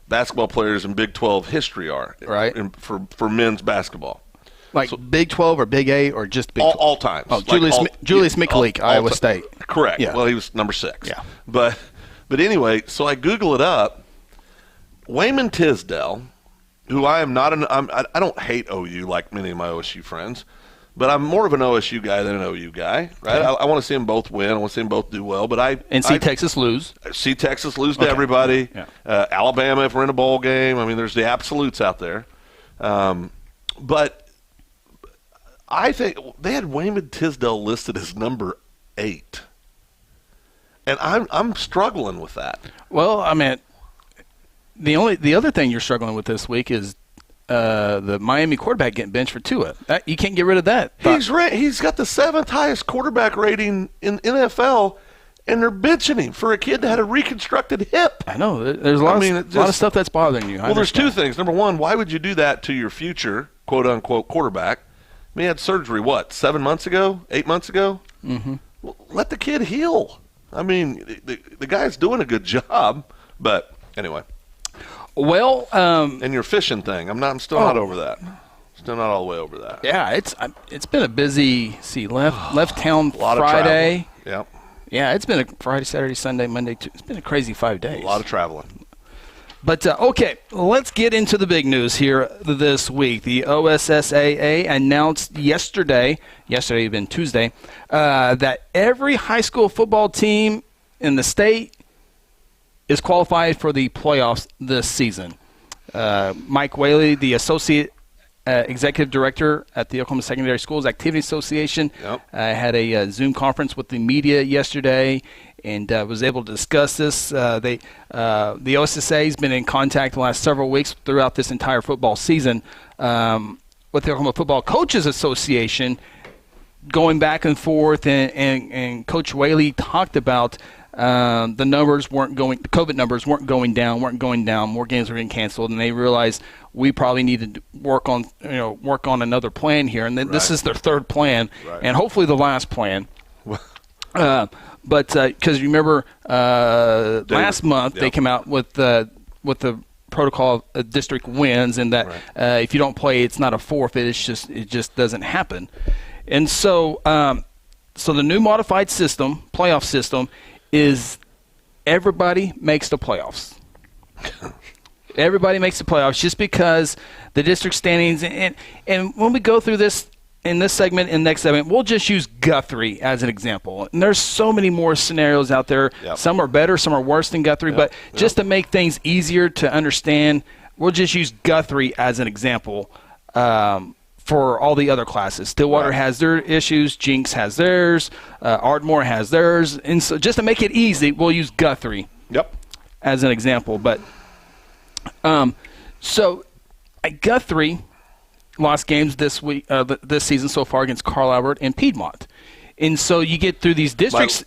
[SPEAKER 2] basketball players in Big 12 history are?
[SPEAKER 1] Right.
[SPEAKER 2] For men's basketball,
[SPEAKER 1] like Big 12 or Big 8 or just Big 12?
[SPEAKER 2] All times.
[SPEAKER 1] Oh, Julius Mikalik, Iowa State.
[SPEAKER 2] Correct.
[SPEAKER 1] Yeah.
[SPEAKER 2] Well, he was number 6.
[SPEAKER 1] Yeah.
[SPEAKER 2] But anyway, so I Google it up. Wayman Tisdale, who I am not I don't hate OU like many of my OSU friends, but I'm more of an OSU guy than an OU guy, right?
[SPEAKER 1] Okay.
[SPEAKER 2] I want to see them both win. I want to see them both do well. But
[SPEAKER 1] see Texas lose.
[SPEAKER 2] See Texas lose to everybody.
[SPEAKER 1] Yeah.
[SPEAKER 2] Alabama if we're in a bowl game. I mean, there's the absolutes out there. But I think they had Wayman Tisdale listed as number 8, and I'm struggling with that.
[SPEAKER 1] Well, I mean, the other thing you're struggling with this week is the Miami quarterback getting benched for Tua. You can't get rid of that.
[SPEAKER 2] He's got the 7th highest quarterback rating in NFL, and they're benching him for a kid that had a reconstructed hip.
[SPEAKER 1] I know. There's a lot of stuff that's bothering you.
[SPEAKER 2] Well, there's 2 things. Number 1, why would you do that to your future quote-unquote quarterback? I mean, he had surgery, 7 months ago, 8 months ago?
[SPEAKER 1] Mm-hmm.
[SPEAKER 2] Well, let the kid heal. I mean, the guy's doing a good job, but anyway.
[SPEAKER 1] Well,
[SPEAKER 2] and your fishing thing, I'm still not over that. Still not all the way over that.
[SPEAKER 1] Yeah, it's been a busy. Left town Friday.
[SPEAKER 2] Yep.
[SPEAKER 1] Yeah, it's been a Friday, Saturday, Sunday, Monday. It's been a crazy 5 days.
[SPEAKER 2] A lot of traveling.
[SPEAKER 1] But okay, let's get into the big news here this week. The OSSAA announced yesterday had been Tuesday, that every high school football team in the state is qualified for the playoffs this season. Mike Whaley, the Associate Executive Director at the Oklahoma Secondary Schools Activity Association, had a Zoom conference with the media yesterday and was able to discuss this. The OSSA has been in contact the last several weeks throughout this entire football season with the Oklahoma Football Coaches Association, going back and forth, and Coach Whaley talked about the COVID numbers weren't going down. More games were getting canceled, and they realized we probably need to work on another plan here. And this is their 3rd plan, and hopefully the last plan. But because remember last month they came out with the protocol of district wins, and that if you don't play, it's not a forfeit. It just doesn't happen. And so the new modified playoff system, is everybody makes the playoffs. Everybody makes the playoffs just because the district standings. And when we go through this in this segment and next segment, we'll just use Guthrie as an example. And there's so many more scenarios out there. Yep. Some are better, some are worse than Guthrie. But just to make things easier to understand, we'll just use Guthrie as an example for all the other classes. Stillwater has their issues. Jinx has theirs. Ardmore has theirs. And so just to make it easy, we'll use Guthrie as an example. But so at Guthrie lost games this season so far against Carl Albert and Piedmont. And so you get through these districts.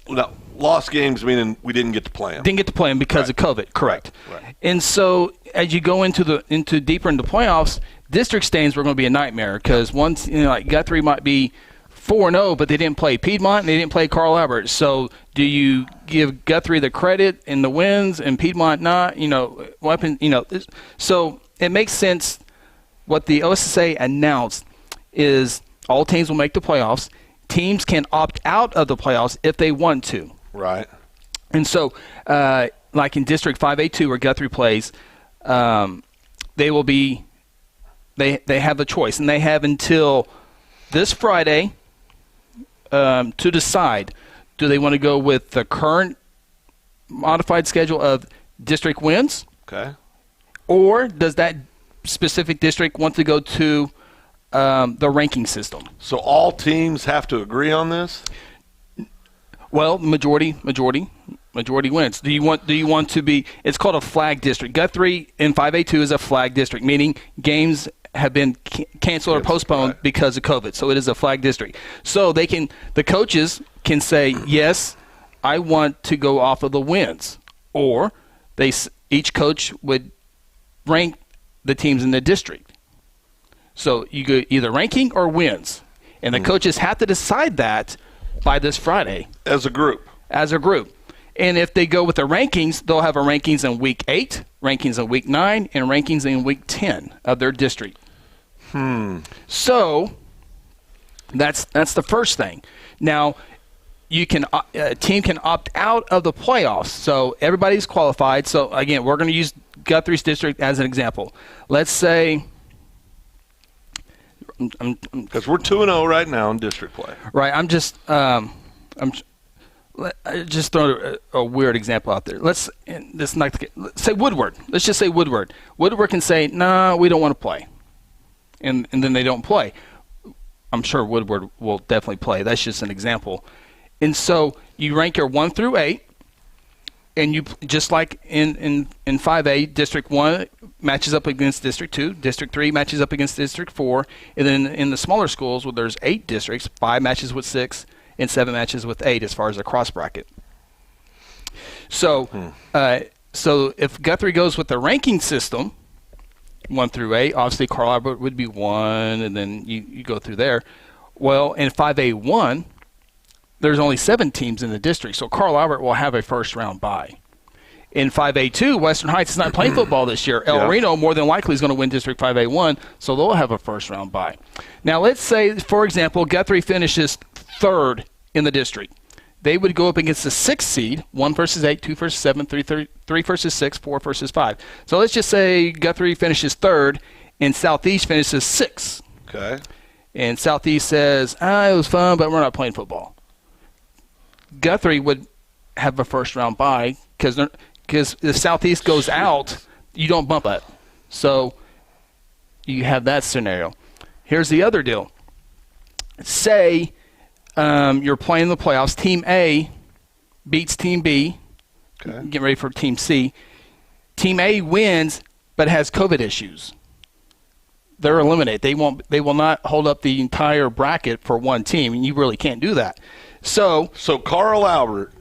[SPEAKER 2] Lost games meaning we didn't get to play them.
[SPEAKER 1] Didn't get to play them because of COVID. Correct. Right. And so as you go into deeper into playoffs, district standings were going to be a nightmare because once like Guthrie might be 4-0, but they didn't play Piedmont and they didn't play Carl Albert. So do you give Guthrie the credit in the wins and Piedmont not? So it makes sense. What the OSSA announced is All teams will make the playoffs. Teams can opt out of the playoffs if they want to.
[SPEAKER 2] Right.
[SPEAKER 1] And so, like in District 5A2 where Guthrie plays, they will be they have a choice, and they have until this Friday to decide, do they want to go with the current modified schedule of district wins?
[SPEAKER 2] Okay.
[SPEAKER 1] Or does that specific district want to go to the ranking system?
[SPEAKER 2] So all teams have to agree on this?
[SPEAKER 1] Well, majority wins. Do you want to be? It's called a flag district. Guthrie in 5A2 is a flag district, meaning games have been canceled or postponed because of COVID. So it is a flag district. So the coaches can say, yes, I want to go off of the wins, or each coach would rank the teams in the district. So you go either ranking or wins, and the coaches have to decide that by this Friday.
[SPEAKER 2] As a group.
[SPEAKER 1] And if they go with the rankings, they'll have a rankings in week 8, rankings in week 9, and rankings in week 10 of their district. So that's the first thing. Now, a team can opt out of the playoffs. So everybody's qualified. So again, we're going to use Guthrie's district as an example. Let's say,
[SPEAKER 2] because we're 2-0 right now in district play.
[SPEAKER 1] Right. I'm just throw a weird example out there. Let's say Woodward. Let's just say Woodward. Woodward can say, "Nah, we don't want to play," and then they don't play. I'm sure Woodward will definitely play. That's just an example. And so you rank your 1 through 8, and you just like in 5A, District 1 matches up against District 2, District 3 matches up against District 4, and then in the smaller schools where there's 8 districts, 5 matches with 6, and 7 matches with 8 as far as the cross bracket. So, so if Guthrie goes with the ranking system, 1 through 8, obviously Carl Albert would be 1, and then you go through there. Well, in 5A1, there's only 7 teams in the district, so Carl Albert will have a first-round bye. In 5A2, Western Heights is not playing football this year. El Reno more than likely is going to win District 5A1, so they'll have a first-round bye. Now, let's say, for example, Guthrie finishes 3rd in the district. They would go up against the 6th seed, 1 versus 8, 2 versus 7, 3 versus 6, 4 versus 5. So let's just say Guthrie finishes 3rd, and Southeast finishes 6th.
[SPEAKER 2] Okay.
[SPEAKER 1] And Southeast says, it was fun, but we're not playing football. Guthrie would have a first-round bye because if Southeast goes out, you don't bump it. So you have that scenario. Here's the other deal. Say you're playing the playoffs. Team A beats Team B. Okay. Getting ready for Team C. Team A wins but has COVID issues. They're eliminated. They will not hold up the entire bracket for one team, and you really can't do that. So
[SPEAKER 2] Carl Albert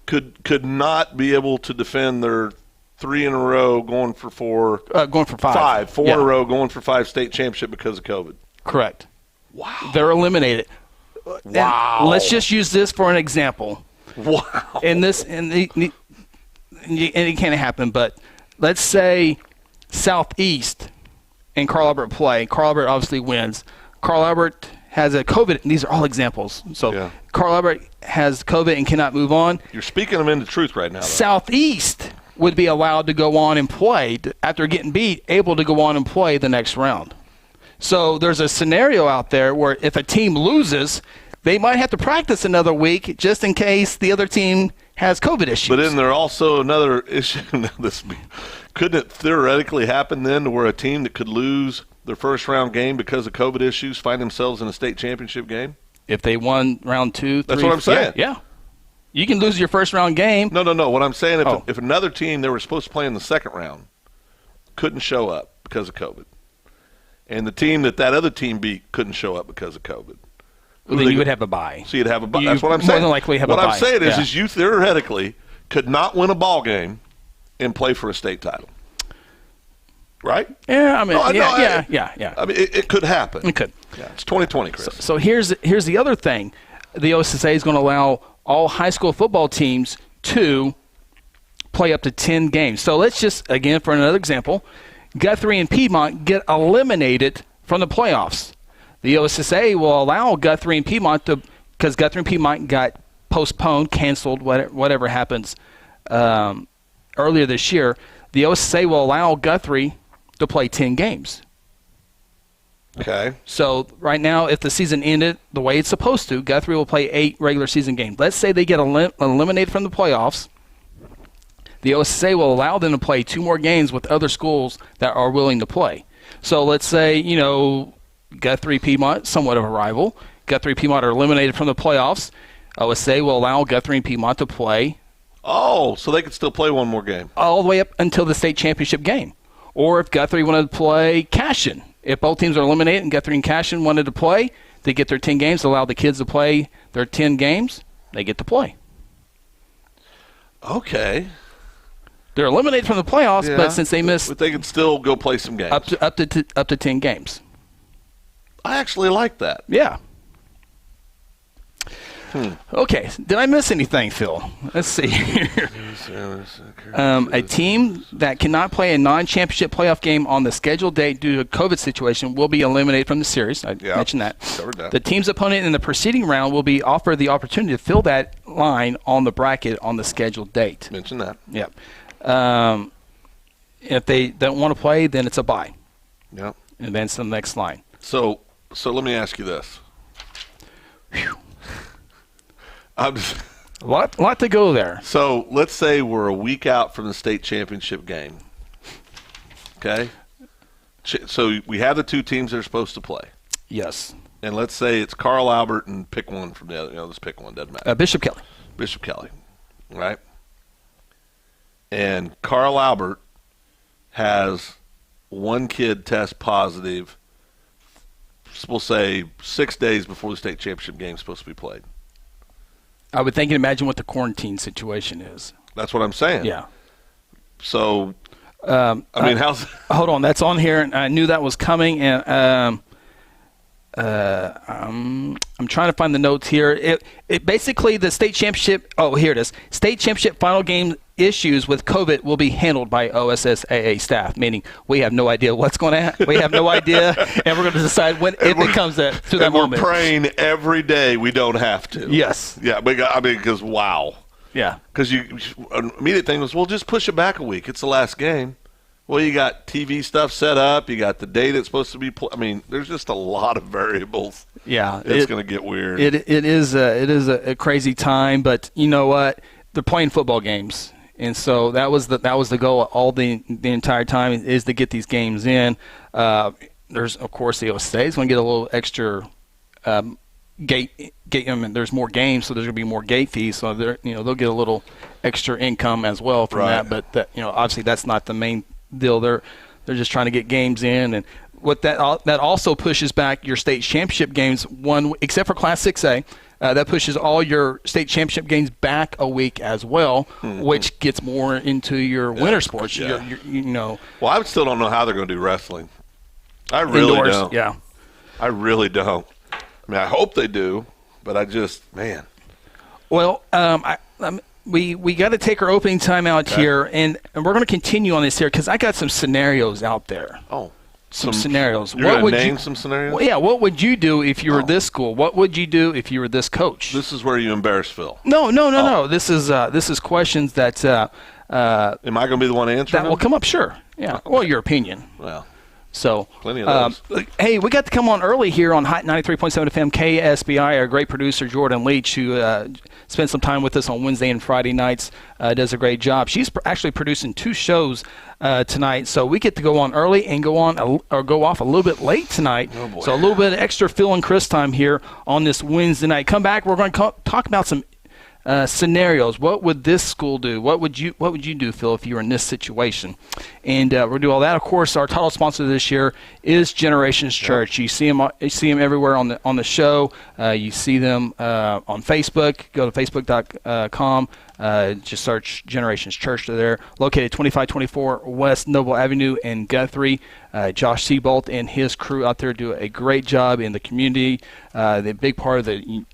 [SPEAKER 2] could not be able to defend their 3 in a row going for 4.
[SPEAKER 1] Going for 5.
[SPEAKER 2] 4 in a row going for 5 state championship because of COVID.
[SPEAKER 1] Correct.
[SPEAKER 2] Wow.
[SPEAKER 1] They're eliminated.
[SPEAKER 2] Wow.
[SPEAKER 1] And let's just use this for an example.
[SPEAKER 2] Wow.
[SPEAKER 1] And it can't happen, but let's say Southeast and Carl Albert play. Carl Albert obviously wins. Carl Albert has a COVID. These are all examples. So Carl Albert has COVID and cannot move on.
[SPEAKER 2] You're speaking them into truth right now, though.
[SPEAKER 1] Southeast would be allowed to go on and play after getting beat, able to go on and play the next round. So there's a scenario out there where if a team loses, they might have to practice another week just in case the other team has COVID issues.
[SPEAKER 2] But isn't there also another issue? Couldn't it theoretically happen then to where a team that could lose their first-round game because of COVID issues find themselves in a state championship game?
[SPEAKER 1] If they won round 2, 3.
[SPEAKER 2] That's what I'm saying.
[SPEAKER 1] Yeah. You can lose your first-round game.
[SPEAKER 2] No. What I'm saying, if another team they were supposed to play in the second round couldn't show up because of COVID, and the team that other team beat couldn't show up because of COVID,
[SPEAKER 1] well, then you would have a bye.
[SPEAKER 2] So you'd have a bye. That's what I'm saying.
[SPEAKER 1] More than likely have a bye.
[SPEAKER 2] What I'm saying is you theoretically could not win a ball game and play for a state title. Right?
[SPEAKER 1] Yeah, I mean,
[SPEAKER 2] yeah. I mean, it could happen.
[SPEAKER 1] It could.
[SPEAKER 2] Yeah, it's 2020, Chris.
[SPEAKER 1] So here's the other thing. The OSSA is going to allow all high school football teams to play up to 10 games. So let's just, again, for another example, Guthrie and Piedmont get eliminated from the playoffs. The OSSA will allow Guthrie and Piedmont because Guthrie and Piedmont got postponed, canceled, whatever happens earlier this year. The OSSA will allow Guthrie to play 10 games.
[SPEAKER 2] Okay.
[SPEAKER 1] So right now, if the season ended the way it's supposed to, Guthrie will play 8 regular season games. Let's say they get eliminated from the playoffs. The OSSA will allow them to play 2 more games with other schools that are willing to play. So let's say, Guthrie, Piedmont, somewhat of a rival. Guthrie, Piedmont are eliminated from the playoffs. OSSA will allow Guthrie and Piedmont to play.
[SPEAKER 2] Oh, so they could still play one more game.
[SPEAKER 1] All the way up until the state championship game. Or if Guthrie wanted to play Cashion. If both teams are eliminated and Guthrie and Cashion wanted to play, they get their 10 games, allow the kids to play their 10 games, they get to play.
[SPEAKER 2] Okay.
[SPEAKER 1] They're eliminated from the playoffs, but since they missed,
[SPEAKER 2] but they can still go play some games.
[SPEAKER 1] Up to 10 games.
[SPEAKER 2] I actually like that.
[SPEAKER 1] Yeah. Okay. Did I miss anything, Phil? Let's see here. A team that cannot play a non-championship playoff game on the scheduled date due to a COVID situation will be eliminated from the series. I mentioned that.
[SPEAKER 2] Covered that.
[SPEAKER 1] The team's opponent in the preceding round will be offered the opportunity to fill that line on the bracket on the scheduled date.
[SPEAKER 2] Mention that.
[SPEAKER 1] Yep. If they don't want to play, then it's a bye.
[SPEAKER 2] Yep.
[SPEAKER 1] And then it's the next line.
[SPEAKER 2] So let me ask you this.
[SPEAKER 1] Whew. A lot to go there.
[SPEAKER 2] So let's say we're a week out from the state championship game. Okay? So we have the 2 teams that are supposed to play.
[SPEAKER 1] Yes.
[SPEAKER 2] And let's say it's Carl Albert and pick one from the other. Let's pick one. Doesn't matter.
[SPEAKER 1] Bishop Kelly.
[SPEAKER 2] Bishop Kelly. Right? And Carl Albert has one kid test positive, we'll say 6 days before the state championship game is supposed to be played.
[SPEAKER 1] I would think and imagine what the quarantine situation is.
[SPEAKER 2] That's what I'm saying.
[SPEAKER 1] Yeah.
[SPEAKER 2] So, how's...
[SPEAKER 1] Hold on. That's on here, and I knew that was coming, and I'm trying to find the notes here. It basically, the state championship... Oh, here it is. State championship final game issues with COVID will be handled by OSSAA staff, meaning we have no idea what's going to happen. We have no idea, and we're going to decide if it comes to that moment.
[SPEAKER 2] We're praying every day we don't have to.
[SPEAKER 1] Yes.
[SPEAKER 2] Yeah, because wow.
[SPEAKER 1] Yeah.
[SPEAKER 2] Because immediate thing was, well, just push it back a week. It's the last game. Well, you got TV stuff set up. You got the day that's supposed to be there's just a lot of variables.
[SPEAKER 1] Yeah.
[SPEAKER 2] It's going to get weird.
[SPEAKER 1] It is a crazy time, but you know what? They're playing football games. And so that was the goal all the entire time, is to get these games in. There's, of course, the OSSA is going to get a little extra gate. There's more games, so there's going to be more gate fees. So they'll get a little extra income as well from that. But obviously that's not the main deal. They're just trying to get games in, and what that also pushes back your state championship games except for Class 6A. That pushes all your state championship games back a week as well, which gets more into your winter sports.
[SPEAKER 2] Yeah.
[SPEAKER 1] Well,
[SPEAKER 2] I still don't know how they're going to do wrestling. I really
[SPEAKER 1] indoors,
[SPEAKER 2] don't.
[SPEAKER 1] Yeah.
[SPEAKER 2] I really don't. I hope they do, but man.
[SPEAKER 1] Well, we got to take our opening time out here, and we're going to continue on this here because I got some scenarios out there.
[SPEAKER 2] Oh.
[SPEAKER 1] Some scenarios.
[SPEAKER 2] You're going to name some scenarios?
[SPEAKER 1] Well, yeah. What would you do if you were this school? What would you do if you were this coach?
[SPEAKER 2] This is where you embarrass Phil.
[SPEAKER 1] No. This is questions that.
[SPEAKER 2] Am I going to be the one answering?
[SPEAKER 1] That will come up, sure. Yeah. Well, your opinion.
[SPEAKER 2] Well.
[SPEAKER 1] So,
[SPEAKER 2] plenty of those.
[SPEAKER 1] Hey, we got to come on early here on Hot 93.7 FM KSPI. Our great producer, Jordan Leach, who spends some time with us on Wednesday and Friday nights, does a great job. She's actually producing 2 shows tonight, so we get to go on early and go off a little bit late tonight.
[SPEAKER 2] Oh boy.
[SPEAKER 1] So a little bit of extra Phil and Chris time here on this Wednesday night. Come back. We're going to talk about some scenarios. What would this school do? What would you do, Phil, if you were in this situation? And we're going to do all that. Of course, our title sponsor this year is Generations Church. You see them everywhere on the show. You see them on Facebook. Go to facebook.com. Just search Generations Church. They're there, located 2524 West Noble Avenue in Guthrie. Josh Seabolt and his crew out there do a great job in the community. They're a big part of the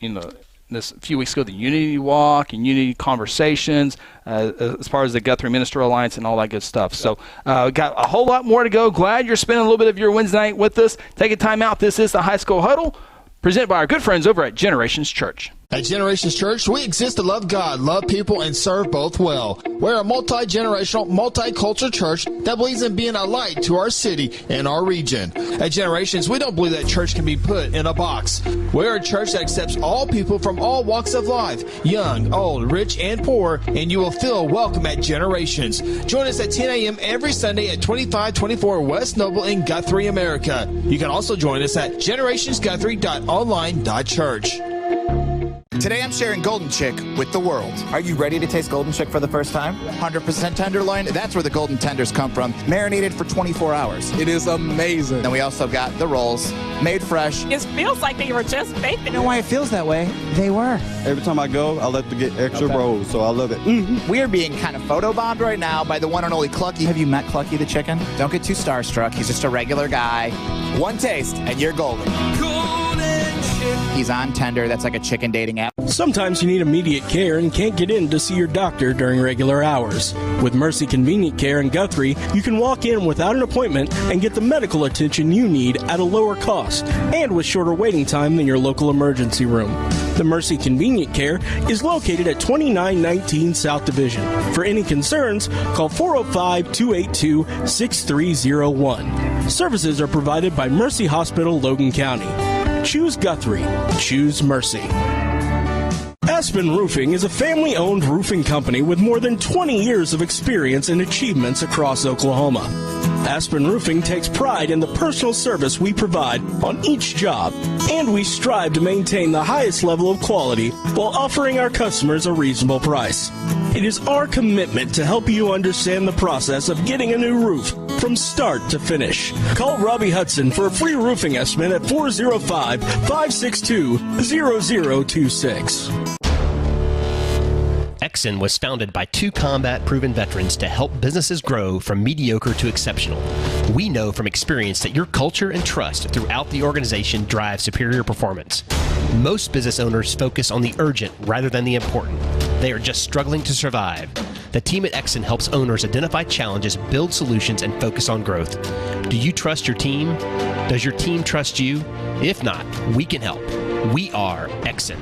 [SPEAKER 1] this a few weeks ago, the Unity Walk and Unity Conversations, as far as the Guthrie Minister Alliance and all that good stuff. So got a whole lot more to go. Glad you're spending a little bit of your Wednesday night with us. Take a time out. This is the High School Huddle, presented by our good friends over at Generations Church.
[SPEAKER 5] At Generations Church, we exist to love God, love people, and serve both well. We're a multi-generational, multicultural church that believes in being a light to our city and our region. At Generations, we don't believe that church can be put in a box. We're a church that accepts all people from all walks of life, young, old, rich, and poor, and you will feel welcome at Generations. Join us at 10 a.m. every Sunday at 2524 West Noble in Guthrie, America. You can also join us at generationsguthrie.online.church.
[SPEAKER 6] Today I'm sharing Golden Chick with the world. Are you ready to taste Golden Chick for the first time? 100% tenderloin. That's where the golden tenders come from. Marinated for 24 hours.
[SPEAKER 7] It is amazing.
[SPEAKER 6] Then we also got the rolls, made fresh.
[SPEAKER 8] It feels like they were just baked.
[SPEAKER 6] You know why it feels that way? They were.
[SPEAKER 7] Every time I go, I like to get extra rolls, so I love it.
[SPEAKER 6] We are being kind of photobombed right now by the one and only Clucky. Have you met Clucky the chicken? Don't get too starstruck. He's just a regular guy. One taste, and you're golden. He's on Tender. That's like a chicken dating app.
[SPEAKER 9] Sometimes you need immediate care and can't get in to see your doctor during regular hours. With Mercy Convenient Care in Guthrie, you can walk in without an appointment and get the medical attention you need at a lower cost and with shorter waiting time than your local emergency room. The Mercy Convenient Care is located at 2919 South Division. For any concerns, call 405-282-6301. Services are provided by Mercy Hospital, Logan County. Choose Guthrie. Choose Mercy. Aspen Roofing is a family-owned roofing company with more than 20 years of experience and achievements across Oklahoma. Aspen Roofing takes pride in the personal service we provide on each job, and we strive to maintain the highest level of quality while offering our customers a reasonable price. It is our commitment to help you understand the process of getting a new roof from start to finish. Call Robbie Hudson for a free roofing estimate at 405-562-0026.
[SPEAKER 10] Exxon was founded by two combat-proven veterans to help businesses grow from mediocre to exceptional. We know from experience that your culture and trust throughout the organization drive superior performance. Most business owners focus on the urgent rather than the important. They are just struggling to survive. The team at Exxon helps owners identify challenges, build solutions, and focus on growth. Do you trust your team? Does your team trust you? If not, we can help. We are Exxon.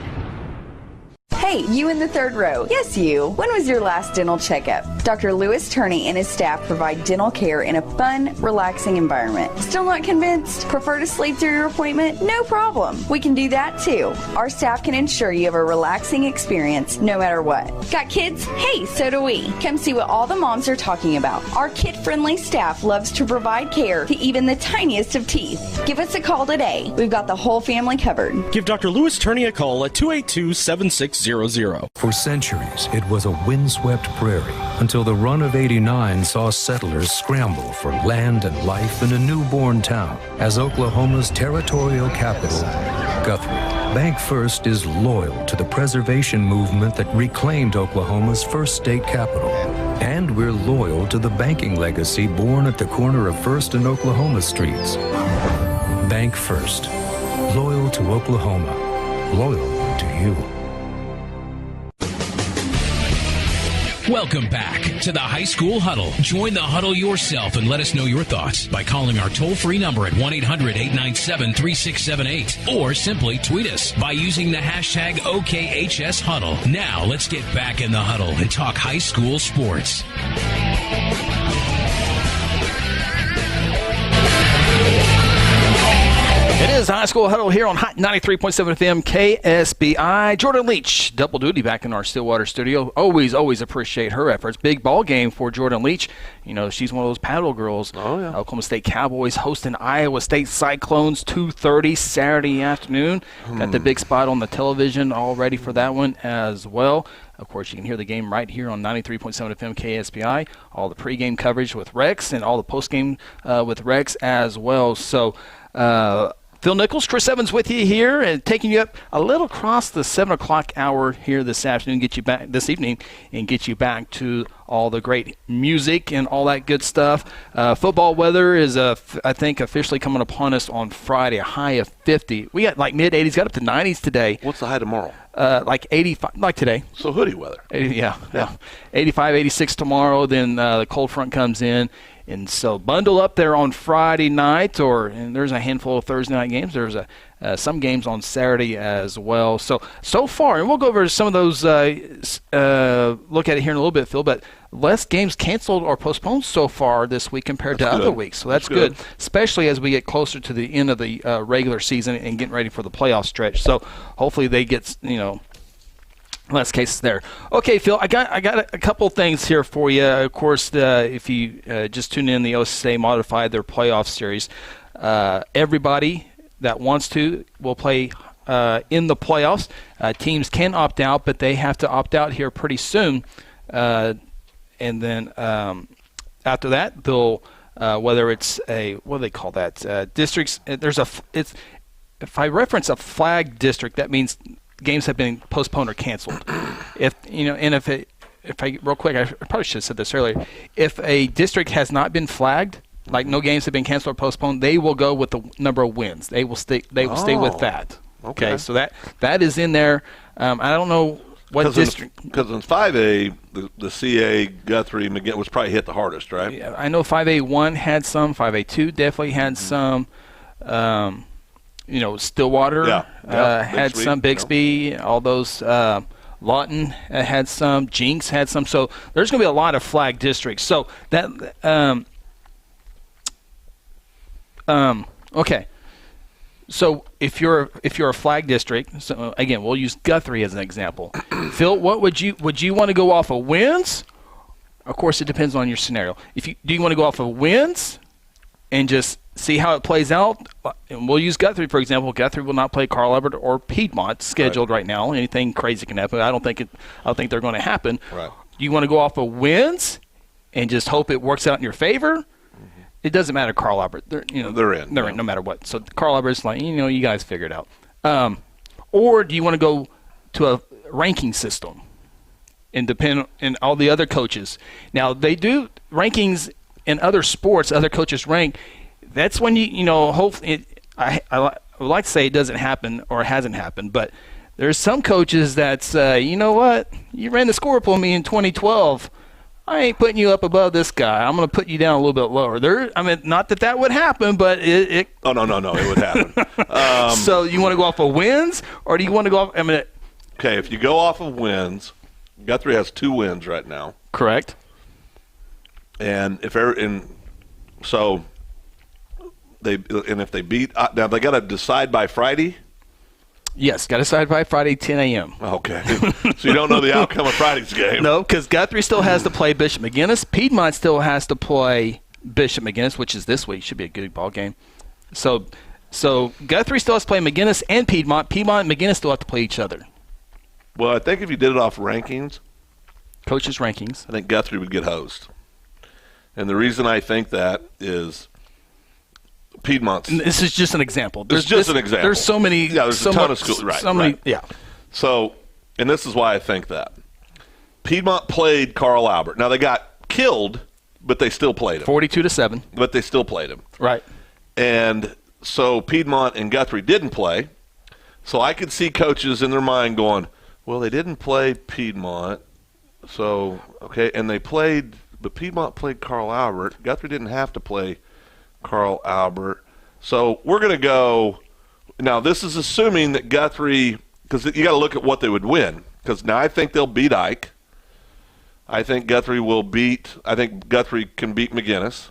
[SPEAKER 11] Hey, you in the third row. Yes, you. When was your last dental checkup? Dr. Lewis Turney and his staff provide dental care in a fun, relaxing environment. Still not convinced? Prefer to sleep through your appointment? No problem. We can do that too. Our staff can ensure you have a relaxing experience no matter what. Got kids? Hey, so do we. Come see what all the moms are talking about. Our kid-friendly staff loves to provide care to even the tiniest of teeth. Give us a call today. We've got the whole family covered.
[SPEAKER 9] Give Dr. Lewis Turney a call at 282-7600.
[SPEAKER 12] For centuries, it was a windswept prairie until the run of '89 saw settlers scramble for land and life in a newborn town as Oklahoma's territorial capital, Guthrie. Bank First is loyal to the preservation movement that reclaimed Oklahoma's first state capital. And we're loyal to the banking legacy born at the corner of First and Oklahoma streets. Bank First. Loyal to Oklahoma. Loyal to you.
[SPEAKER 4] Welcome back to the High School Huddle. Join the huddle yourself and let us know your thoughts by calling our toll-free number at 1-800-897-3678 or simply tweet us by using the hashtag OKHSHuddle. Now let's get back in the huddle and talk high school sports.
[SPEAKER 1] It is High School Huddle here on Hot 93.7 FM KSPI. Jordan Leach, double duty back in our Stillwater studio. Always appreciate her efforts. Big ball game for Jordan Leach. You know, she's one of those paddle girls.
[SPEAKER 2] Oh, yeah.
[SPEAKER 1] Oklahoma State Cowboys hosting Iowa State Cyclones 2:30 Saturday afternoon. Got the big spot on the television all ready for that one as well. Of course, you can hear the game right here on 93.7 FM KSPI. All the pregame coverage with Rex and all the postgame with Rex as well. So, Phil Nichols, Chris Evans with you here and taking you up a little across the 7 o'clock hour here this afternoon, get you back this evening and get you back to all the great music and all that good stuff. Football weather is, I think, officially coming upon us on Friday, a high of 50. We got like mid-80s, got up to 90s today.
[SPEAKER 2] What's the high tomorrow?
[SPEAKER 1] like 85, like today.
[SPEAKER 2] So hoodie weather.
[SPEAKER 1] 85, 86 tomorrow. Then the cold front comes in. And so bundle up there on Friday night, and there's a handful of Thursday night games. There's some games on Saturday as well. So far, and we'll go over some of those, look at it here in a little bit, Phil, but less games canceled or postponed so far this week compared to other weeks. So that's good, especially as we get closer to the end of the regular season and getting ready for the playoff stretch. So hopefully they get, less cases there. Okay, Phil, I got a couple things here for you. Of course, if you just tune in, the OSSA modified their playoff series. Everybody that wants to will play in the playoffs. Teams can opt out, but they have to opt out here pretty soon. And then after that, they'll whether it's what do they call that? Districts. If I reference a flag district, that means games have been postponed or canceled. If I real quick, I probably should have said this earlier. If a district has not been flagged, like no games have been canceled or postponed, they will go with the number of wins. They will stay with that. Okay, so that is in there. I don't know what district.
[SPEAKER 2] Because in 5A, the CA Guthrie McGinn was probably hit the hardest, right?
[SPEAKER 1] Yeah, I know 5A1 had some. 5A2 definitely had some. Stillwater had some, Bixby, all those. Lawton had some, Jinx had some. So there's going to be a lot of flag districts. So that okay. So if you're a flag district, so again, we'll use Guthrie as an example. Phil, what would you want to go off of wins? Of course, it depends on your scenario. Do you want to go off of wins and just see how it plays out? And we'll use Guthrie, for example. Guthrie will not play Carl Albert or Piedmont scheduled right now. Anything crazy can happen. I don't think they're going to happen.
[SPEAKER 2] Right.
[SPEAKER 1] Do you want to go off of wins and just hope it works out in your favor? Mm-hmm. It doesn't matter, Carl Albert. They're in. They're in no matter what. So Carl Albert's like, you guys figure it out. Or do you want to go to a ranking system and depend on all the other coaches? Now, they do rankings in other sports. Other coaches rank. That's when hopefully I would like to say it doesn't happen or it hasn't happened, but there's some coaches that say, you know what, you ran the score up on me in 2012. I ain't putting you up above this guy. I'm going to put you down a little bit lower. Not that would happen, but it.
[SPEAKER 2] Oh no, it would happen.
[SPEAKER 1] So you want to go off of wins, or do you want to go off?
[SPEAKER 2] Okay, if you go off of wins, Guthrie has 2 wins right now.
[SPEAKER 1] Correct.
[SPEAKER 2] And if they beat, now they got to decide by Friday.
[SPEAKER 1] Yes, got to decide by Friday, 10 a.m.
[SPEAKER 2] Okay, so you don't know the outcome of Friday's game.
[SPEAKER 1] No, because Guthrie still has to play Bishop McGinnis. Piedmont still has to play Bishop McGinnis, which is this week. Should be a good ball game. So Guthrie still has to play McGinnis and Piedmont. Piedmont and McGinnis still have to play each other.
[SPEAKER 2] Well, I think if you did it off rankings,
[SPEAKER 1] coaches' rankings,
[SPEAKER 2] I think Guthrie would get hosed. And the reason I think that is Piedmont's.
[SPEAKER 1] This is just an example.
[SPEAKER 2] There's just an example.
[SPEAKER 1] There's so many.
[SPEAKER 2] Yeah, there's a ton of schools. Right.
[SPEAKER 1] Many, yeah.
[SPEAKER 2] So, and this is why I think that. Piedmont played Carl Albert. Now, they got killed, but they still played him.
[SPEAKER 1] 42-7.
[SPEAKER 2] But they still played him.
[SPEAKER 1] Right.
[SPEAKER 2] And so Piedmont and Guthrie didn't play. So I could see coaches in their mind going, well, they didn't play Piedmont. So, okay, and but Piedmont played Carl Albert. Guthrie didn't have to play Carl Albert. So we're going to go – now this is assuming that Guthrie – because you got to look at what they would win. Because now I think they'll beat Ike. I think Guthrie can beat McGinnis.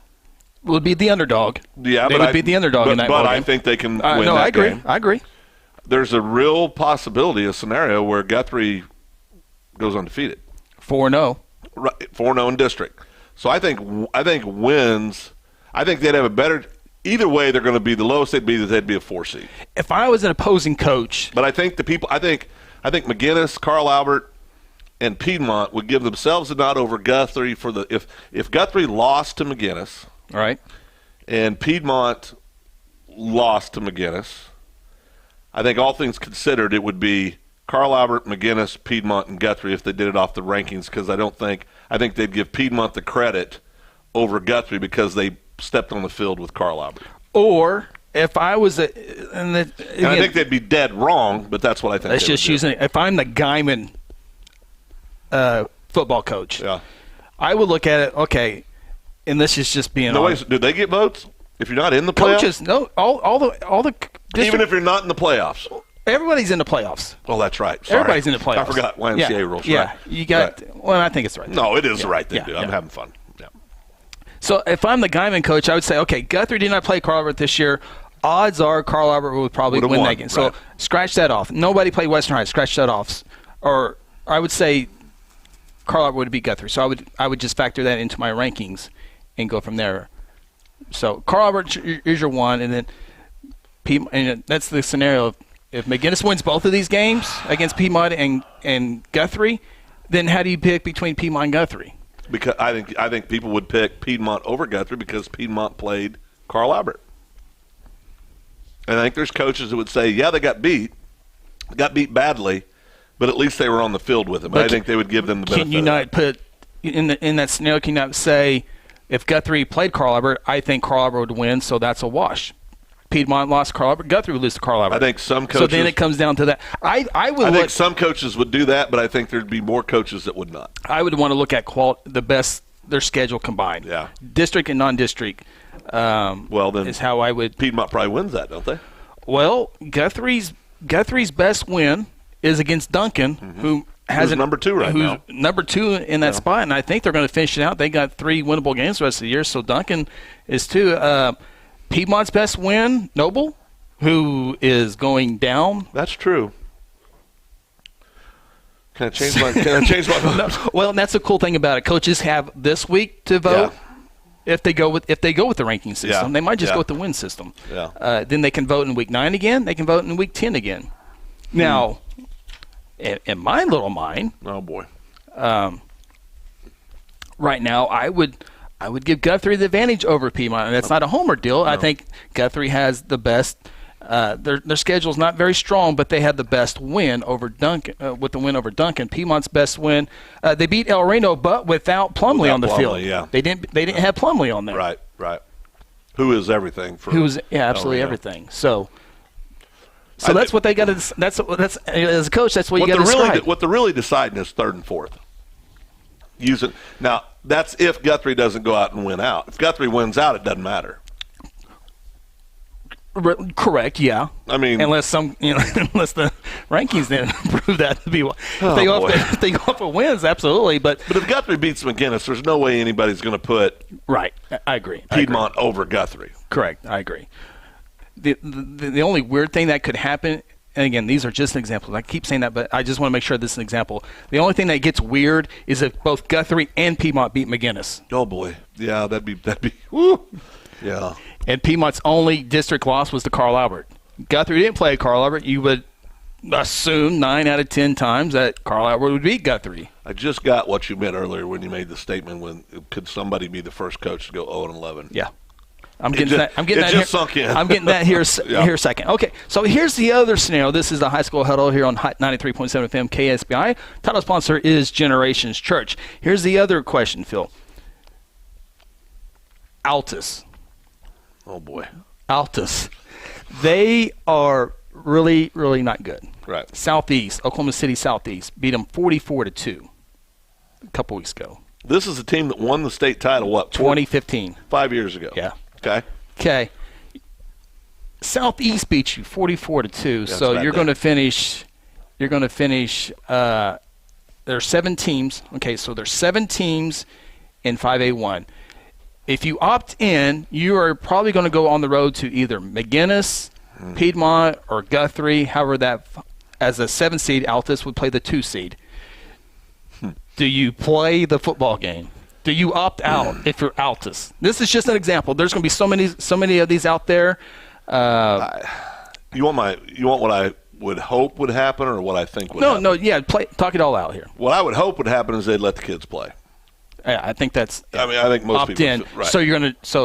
[SPEAKER 1] Will beat the underdog.
[SPEAKER 2] Yeah,
[SPEAKER 1] they would beat the underdog in that
[SPEAKER 2] But
[SPEAKER 1] game.
[SPEAKER 2] I think they can win that game.
[SPEAKER 1] I agree.
[SPEAKER 2] There's a real possibility, a scenario where Guthrie goes undefeated.
[SPEAKER 1] 4-0.
[SPEAKER 2] Right, 4-0 in district. So I think wins. I think they'd have a better. Either way, they're going to be the lowest they'd be a 4 seed.
[SPEAKER 1] If I was an opposing coach,
[SPEAKER 2] but I think I think McGinnis, Carl Albert, and Piedmont would give themselves a nod over Guthrie for the if Guthrie lost to McGinnis,
[SPEAKER 1] right,
[SPEAKER 2] and Piedmont lost to McGinnis, I think all things considered it would be Carl Albert, McGinnis, Piedmont, and Guthrie if they did it off the rankings, because I think they'd give Piedmont the credit over Guthrie because they stepped on the field with Carl Albert.
[SPEAKER 1] Or if I was
[SPEAKER 2] And I think they'd be dead wrong, but that's what I think.
[SPEAKER 1] That's just using it. If I'm the Guyman football coach, I would look at it, okay, and this is just being honest.
[SPEAKER 2] Do they get votes if you're not in the playoffs?
[SPEAKER 1] Coaches, no, all the
[SPEAKER 2] even if you're not in the playoffs.
[SPEAKER 1] Everybody's in the playoffs.
[SPEAKER 2] Oh, that's right. Sorry.
[SPEAKER 1] Everybody's in the playoffs.
[SPEAKER 2] I forgot YMCA rules.
[SPEAKER 1] Yeah,
[SPEAKER 2] right.
[SPEAKER 1] You got. Right. Well, I think it's the right.
[SPEAKER 2] No, it is the right thing to do. I'm having fun. Yeah.
[SPEAKER 1] So if I'm the Guyman coach, I would say, okay, Guthrie did not play Carl Albert this year. Odds are Carl Albert would probably win that game. So scratch that off. Nobody played Western High. Scratch that off. Or I would say Carl Albert would beat Guthrie. So I would just factor that into my rankings and go from there. So Carl Albert is your one, and then and that's the scenario. If McGinnis wins both of these games against Piedmont and Guthrie, then how do you pick between Piedmont and Guthrie?
[SPEAKER 2] Because I think people would pick Piedmont over Guthrie because Piedmont played Carl Albert. And I think there's coaches that would say, yeah, they got beat badly, but at least they were on the field with him. But I think they would give them the benefit.
[SPEAKER 1] Can you not put in that scenario? Can you not say if Guthrie played Carl Albert, I think Carl Albert would win, so that's a wash. Piedmont lost Carl Albert. Guthrie would lose to Carl Albert.
[SPEAKER 2] I think some coaches.
[SPEAKER 1] So then it comes down to that. I
[SPEAKER 2] think some coaches would do that, but I think there'd be more coaches that would not.
[SPEAKER 1] I would want to look at their schedule combined.
[SPEAKER 2] Yeah.
[SPEAKER 1] District and non-district.
[SPEAKER 2] Well, then
[SPEAKER 1] is how I would.
[SPEAKER 2] Piedmont probably wins that, don't they?
[SPEAKER 1] Well, Guthrie's best win is against Duncan, who has
[SPEAKER 2] number 2 right now.
[SPEAKER 1] Who's number 2 in that spot, and I think they're going to finish it out. They got 3 winnable games the rest of the year, so Duncan is 2. Piedmont's best win, Noble, who is going down.
[SPEAKER 2] That's true. Can I change my vote?
[SPEAKER 1] No. Well, and that's the cool thing about it. Coaches have this week to vote. Yeah. If they go with the ranking system, they might just go with the win system.
[SPEAKER 2] Yeah.
[SPEAKER 1] Then they can vote in week 9 again. They can vote in week 10 again. Now, in my little mind,
[SPEAKER 2] oh boy,
[SPEAKER 1] right now I would give Guthrie the advantage over Piedmont, and that's not a homer deal. No. I think Guthrie has the best. Their schedule is not very strong, but they had the best win over Duncan. With the win over Duncan, Piedmont's best win. They beat El Reno, but without Plumlee on the field.
[SPEAKER 2] Yeah.
[SPEAKER 1] They didn't have Plumlee on there.
[SPEAKER 2] Right. Who is everything for?
[SPEAKER 1] Absolutely everything. So that's what they got to. That's as a coach. That's what you got to decide.
[SPEAKER 2] What they're really deciding is 3rd and 4th. Now that's if Guthrie doesn't go out and win out. If Guthrie wins out, it doesn't matter.
[SPEAKER 1] Correct. Yeah.
[SPEAKER 2] I mean,
[SPEAKER 1] unless the rankings then prove that to be. If they go off of wins, absolutely. But
[SPEAKER 2] if Guthrie beats McGinnis, there's no way anybody's going to put.
[SPEAKER 1] Right. I agree.
[SPEAKER 2] Piedmont over Guthrie.
[SPEAKER 1] Correct. I agree. The only weird thing that could happen, and again, these are just examples. I keep saying that, but I just want to make sure this is an example. The only thing that gets weird is if both Guthrie and Piedmont beat McGinnis.
[SPEAKER 2] Oh boy, yeah, that'd be. Woo. Yeah.
[SPEAKER 1] And Piedmont's only district loss was to Carl Albert. Guthrie didn't play Carl Albert. You would assume 9 out of 10 times that Carl Albert would beat Guthrie.
[SPEAKER 2] I just got what you meant earlier when you made the statement. When could somebody be the first coach to go 0-11?
[SPEAKER 1] Yeah. I'm getting that
[SPEAKER 2] sunk in.
[SPEAKER 1] I'm getting that here a second. Okay, so here's the other scenario. This is the High School Huddle here on Hot 93.7 FM KSPI. Title sponsor is Generations Church. Here's the other question, Phil. Altus.
[SPEAKER 2] Oh, boy.
[SPEAKER 1] Altus. They are really, really not good.
[SPEAKER 2] Right.
[SPEAKER 1] Southeast, Oklahoma City Southeast, beat them 44-2 a couple weeks ago.
[SPEAKER 2] This is a team that won the state title,
[SPEAKER 1] 2015.
[SPEAKER 2] 5 years ago.
[SPEAKER 1] Yeah.
[SPEAKER 2] Okay.
[SPEAKER 1] Southeast beat you 44-2, so you're going to finish. You're going to finish. There are 7 teams. Okay, so there's 7 teams in 5A1. If you opt in, you are probably going to go on the road to either McGinnis, Piedmont, or Guthrie. However, that as a 7 seed, Altus would play the 2 seed. Do you play the football game? Do you opt out if you're Altus? This is just an example. There's going to be so many of these out there.
[SPEAKER 2] You want what I would hope would happen, or what I think would happen?
[SPEAKER 1] No, yeah. Talk it all out here.
[SPEAKER 2] What I would hope would happen is they'd let the kids play.
[SPEAKER 1] Yeah, I think that's.
[SPEAKER 2] I think most
[SPEAKER 1] opt
[SPEAKER 2] people
[SPEAKER 1] in.
[SPEAKER 2] Right.
[SPEAKER 1] So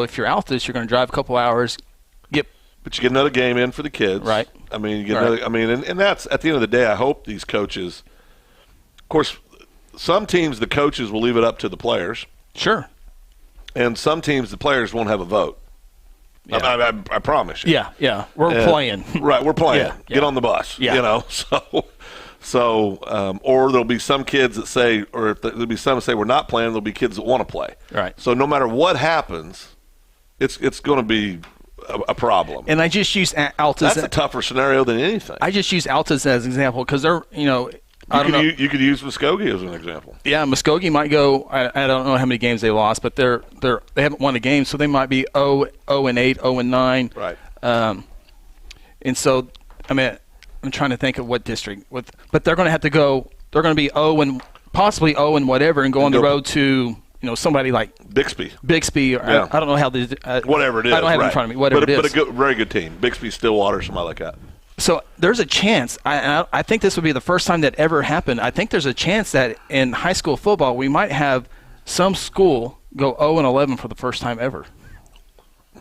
[SPEAKER 1] if you're Altus, you're going to drive a couple hours,
[SPEAKER 2] but you get another game in for the kids,
[SPEAKER 1] right?
[SPEAKER 2] I mean, you get another. I mean, and that's at the end of the day. I hope these coaches, of course, some teams the coaches will leave it up to the players.
[SPEAKER 1] Sure.
[SPEAKER 2] And some teams the players won't have a vote. Yeah. I promise you.
[SPEAKER 1] Yeah. We're playing.
[SPEAKER 2] Right, we're playing.
[SPEAKER 1] Yeah.
[SPEAKER 2] Get on the bus.
[SPEAKER 1] Yeah.
[SPEAKER 2] So, or there'll be some kids that say, or if there'll be some that say we're not playing, there'll be kids that want to play.
[SPEAKER 1] Right.
[SPEAKER 2] So no matter what happens, it's going to be a problem.
[SPEAKER 1] And I just use Altus.
[SPEAKER 2] That's a tougher scenario than anything.
[SPEAKER 1] I just use Altus as an example because they're,
[SPEAKER 2] You could use Muskogee as an example.
[SPEAKER 1] Yeah, Muskogee might go. I don't know how many games they lost, but they haven't won a game, so they might be 0-8, 0-9.
[SPEAKER 2] Right.
[SPEAKER 1] And so, I mean, I'm trying to think of what district. But they're going to have to go. They're going to be 0 and possibly 0 and whatever, and go on the road to somebody like Bixby. Or I don't know how they.
[SPEAKER 2] Whatever it is.
[SPEAKER 1] I don't have it in front of me. Whatever it is.
[SPEAKER 2] But a very good team. Bixby, Stillwater, somebody like that.
[SPEAKER 1] So there's a chance. I think this would be the first time that ever happened. I think there's a chance that in high school football we might have some school go 0-11 for the first time ever.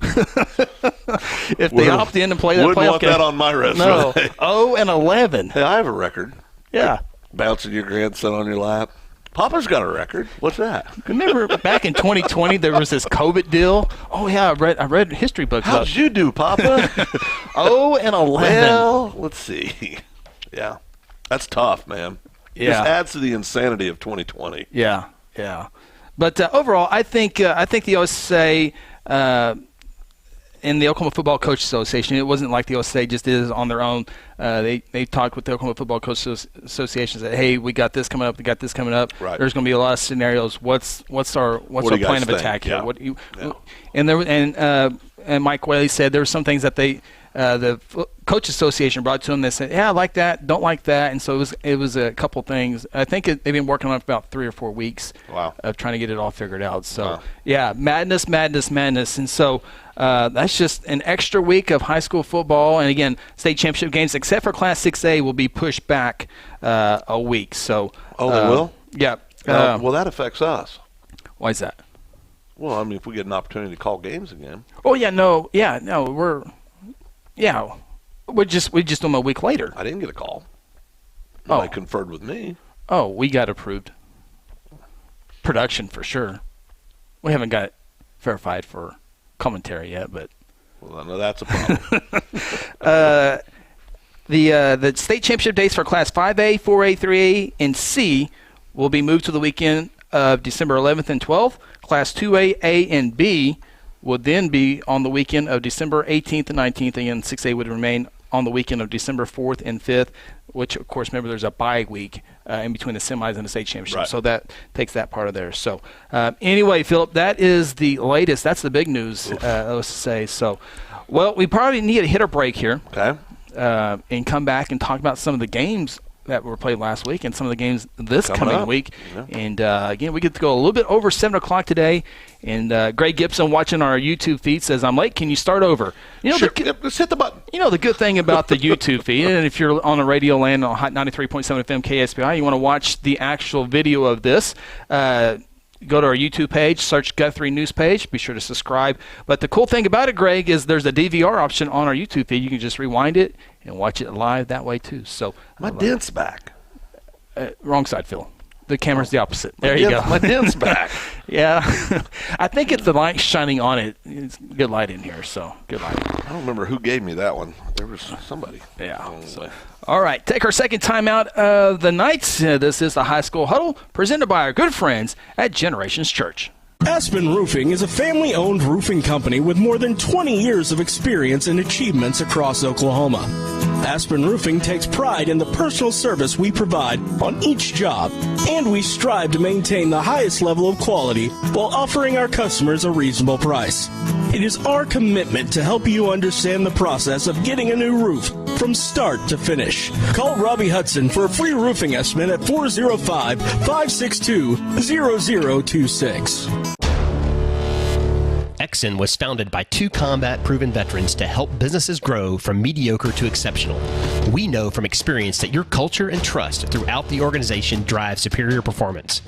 [SPEAKER 1] If they opt in and play that playoff game.
[SPEAKER 2] Wouldn't want that on my resume.
[SPEAKER 1] No, 0-11.
[SPEAKER 2] Hey, I have a record.
[SPEAKER 1] Yeah.
[SPEAKER 2] Like bouncing your grandson on your lap. Papa's got a record. What's that?
[SPEAKER 1] Remember back in 2020 there was this COVID deal? Oh yeah, I read history books.
[SPEAKER 2] How did you do, Papa?
[SPEAKER 1] 0-11.
[SPEAKER 2] Well, let's see. Yeah, that's tough, man.
[SPEAKER 1] Yeah,
[SPEAKER 2] this adds to the insanity of 2020.
[SPEAKER 1] Yeah. But overall, I think the OSA and the Oklahoma Football Coach Association, it wasn't like the OSA just did it on their own. They talked with the Oklahoma Football Coach Association and said, hey, we got this coming up, we got this coming up.
[SPEAKER 2] Right.
[SPEAKER 1] There's going to be a lot of scenarios. What's our plan of attack here?
[SPEAKER 2] Yeah.
[SPEAKER 1] And Mike Whaley said there were some things that the Coach Association brought to him that said, yeah, I like that, don't like that. And so it was a couple things. I think they've been working on it for about 3 or 4 weeks of trying to get it all figured out. So, yeah, madness. And so that's just an extra week of high school football. And, again, state championship games, except for Class 6A, will be pushed back a week. So,
[SPEAKER 2] they will?
[SPEAKER 1] Yeah.
[SPEAKER 2] Well, that affects us.
[SPEAKER 1] Why is that?
[SPEAKER 2] Well, I mean, if we get an opportunity to call games again.
[SPEAKER 1] Oh, yeah, no, we just do them a week later.
[SPEAKER 2] I didn't get a call. Nobody conferred with me.
[SPEAKER 1] Oh, we got approved. Production for sure. We haven't got it verified for commentary yet, but.
[SPEAKER 2] Well, no, that's a problem.
[SPEAKER 1] The state championship dates for Class 5A, 4A, 3A, and C will be moved to the weekend of December 11th and 12th. Class 2A, A, and B will then be on the weekend of December 18th and 19th, and 6A would remain on the weekend of December 4th and 5th, which, of course, remember there's a bye week in between the semis and the state championship.
[SPEAKER 2] Right.
[SPEAKER 1] So that takes that part of there. So anyway, Philip, that is the latest. That's the big news, let's say. So, well, we probably need to hit a break here and come back and talk about some of the games that were played last week and some of the games this coming week. Yeah. And, again, we get to go a little bit over 7 o'clock today. And Greg Gibson watching our YouTube feed says, I'm late. Can you start over?
[SPEAKER 2] Sure. Let's hit the button.
[SPEAKER 1] You know, the good thing about the YouTube feed, and if you're on a radio land on Hot 93.7 FM KSPI, you want to watch the actual video of this, go to our YouTube page, search Guthrie News page. Be sure to subscribe. But the cool thing about it, Greg, is there's a DVR option on our YouTube feed. You can just rewind it and watch it live that way, too. So
[SPEAKER 2] my dent's back.
[SPEAKER 1] Wrong side, Phil. The camera's the opposite. There you go.
[SPEAKER 2] My dent's back.
[SPEAKER 1] Yeah. I think it's the light shining on it. It's good light in here, so good light.
[SPEAKER 2] I don't remember who gave me that one. There was somebody.
[SPEAKER 1] Yeah. All right. Take our second time out of the night. This is the High School Huddle presented by our good friends at Generations Church.
[SPEAKER 9] Aspen Roofing is a family-owned roofing company with more than 20 years of experience and achievements across Oklahoma. Aspen Roofing takes pride in the personal service we provide on each job, and we strive to maintain the highest level of quality while offering our customers a reasonable price. It is our commitment to help you understand the process of getting a new roof from start to finish. Call Robbie Hudson for a free roofing estimate at 405-562-0026.
[SPEAKER 10] Exxon was founded by 2 combat-proven veterans to help businesses grow from mediocre to exceptional. We know from experience that your culture and trust throughout the organization drive superior performance.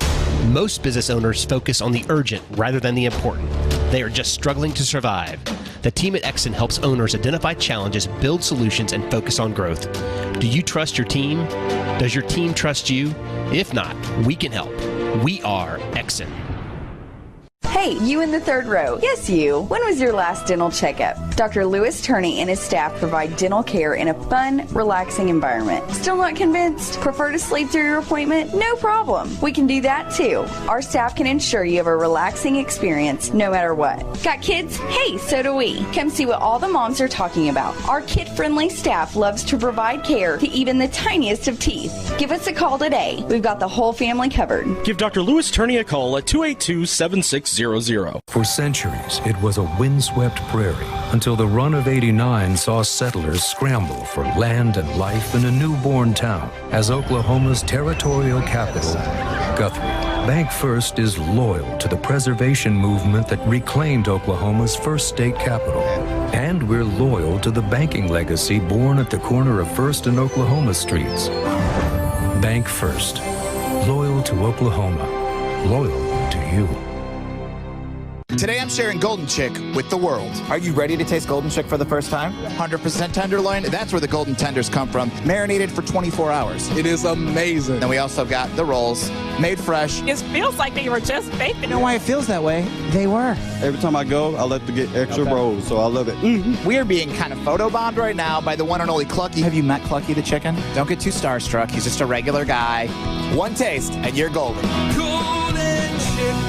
[SPEAKER 10] Most business owners focus on the urgent rather than the important. They are just struggling to survive. The team at Exxon helps owners identify challenges, build solutions, and focus on growth. Do you trust your team? Does your team trust you? If not, we can help. We are Exxon.
[SPEAKER 11] Hey, Hey, you in the third row. Yes, you. When was your last dental checkup? Dr. Lewis Turney and his staff provide dental care in a fun, relaxing environment. Still not convinced? Prefer to sleep through your appointment? No problem. We can do that too. Our staff can ensure you have a relaxing experience no matter what. Got kids? Hey, so do we. Come see what all the moms are talking about. Our kid-friendly staff loves to provide care to even the tiniest of teeth. Give us a call today. We've got the whole family covered.
[SPEAKER 9] Give Dr. Lewis Turney a call at 282-7600.
[SPEAKER 12] For centuries, it was a windswept prairie until the run of '89 saw settlers scramble for land and life in a newborn town as Oklahoma's territorial capital, Guthrie. Bank First is loyal to the preservation movement that reclaimed Oklahoma's first state capital. And we're loyal to the banking legacy born at the corner of First and Oklahoma streets. Bank First. Loyal to Oklahoma. Loyal to you.
[SPEAKER 6] Today I'm sharing Golden Chick with the world. Are you ready to taste Golden Chick for the first time? 100% tenderloin, that's where the golden tenders come from. Marinated for 24 hours.
[SPEAKER 7] It is amazing.
[SPEAKER 6] Then we also got the rolls, made fresh.
[SPEAKER 8] It feels like they were just baked.
[SPEAKER 6] You know why it feels that way? They were.
[SPEAKER 7] Every time I go, I like to get extra rolls, so I love it.
[SPEAKER 6] Mm-hmm. We are being kind of photobombed right now by the one and only Clucky. Have you met Clucky the chicken? Don't get too starstruck. He's just a regular guy. One taste, and you're golden.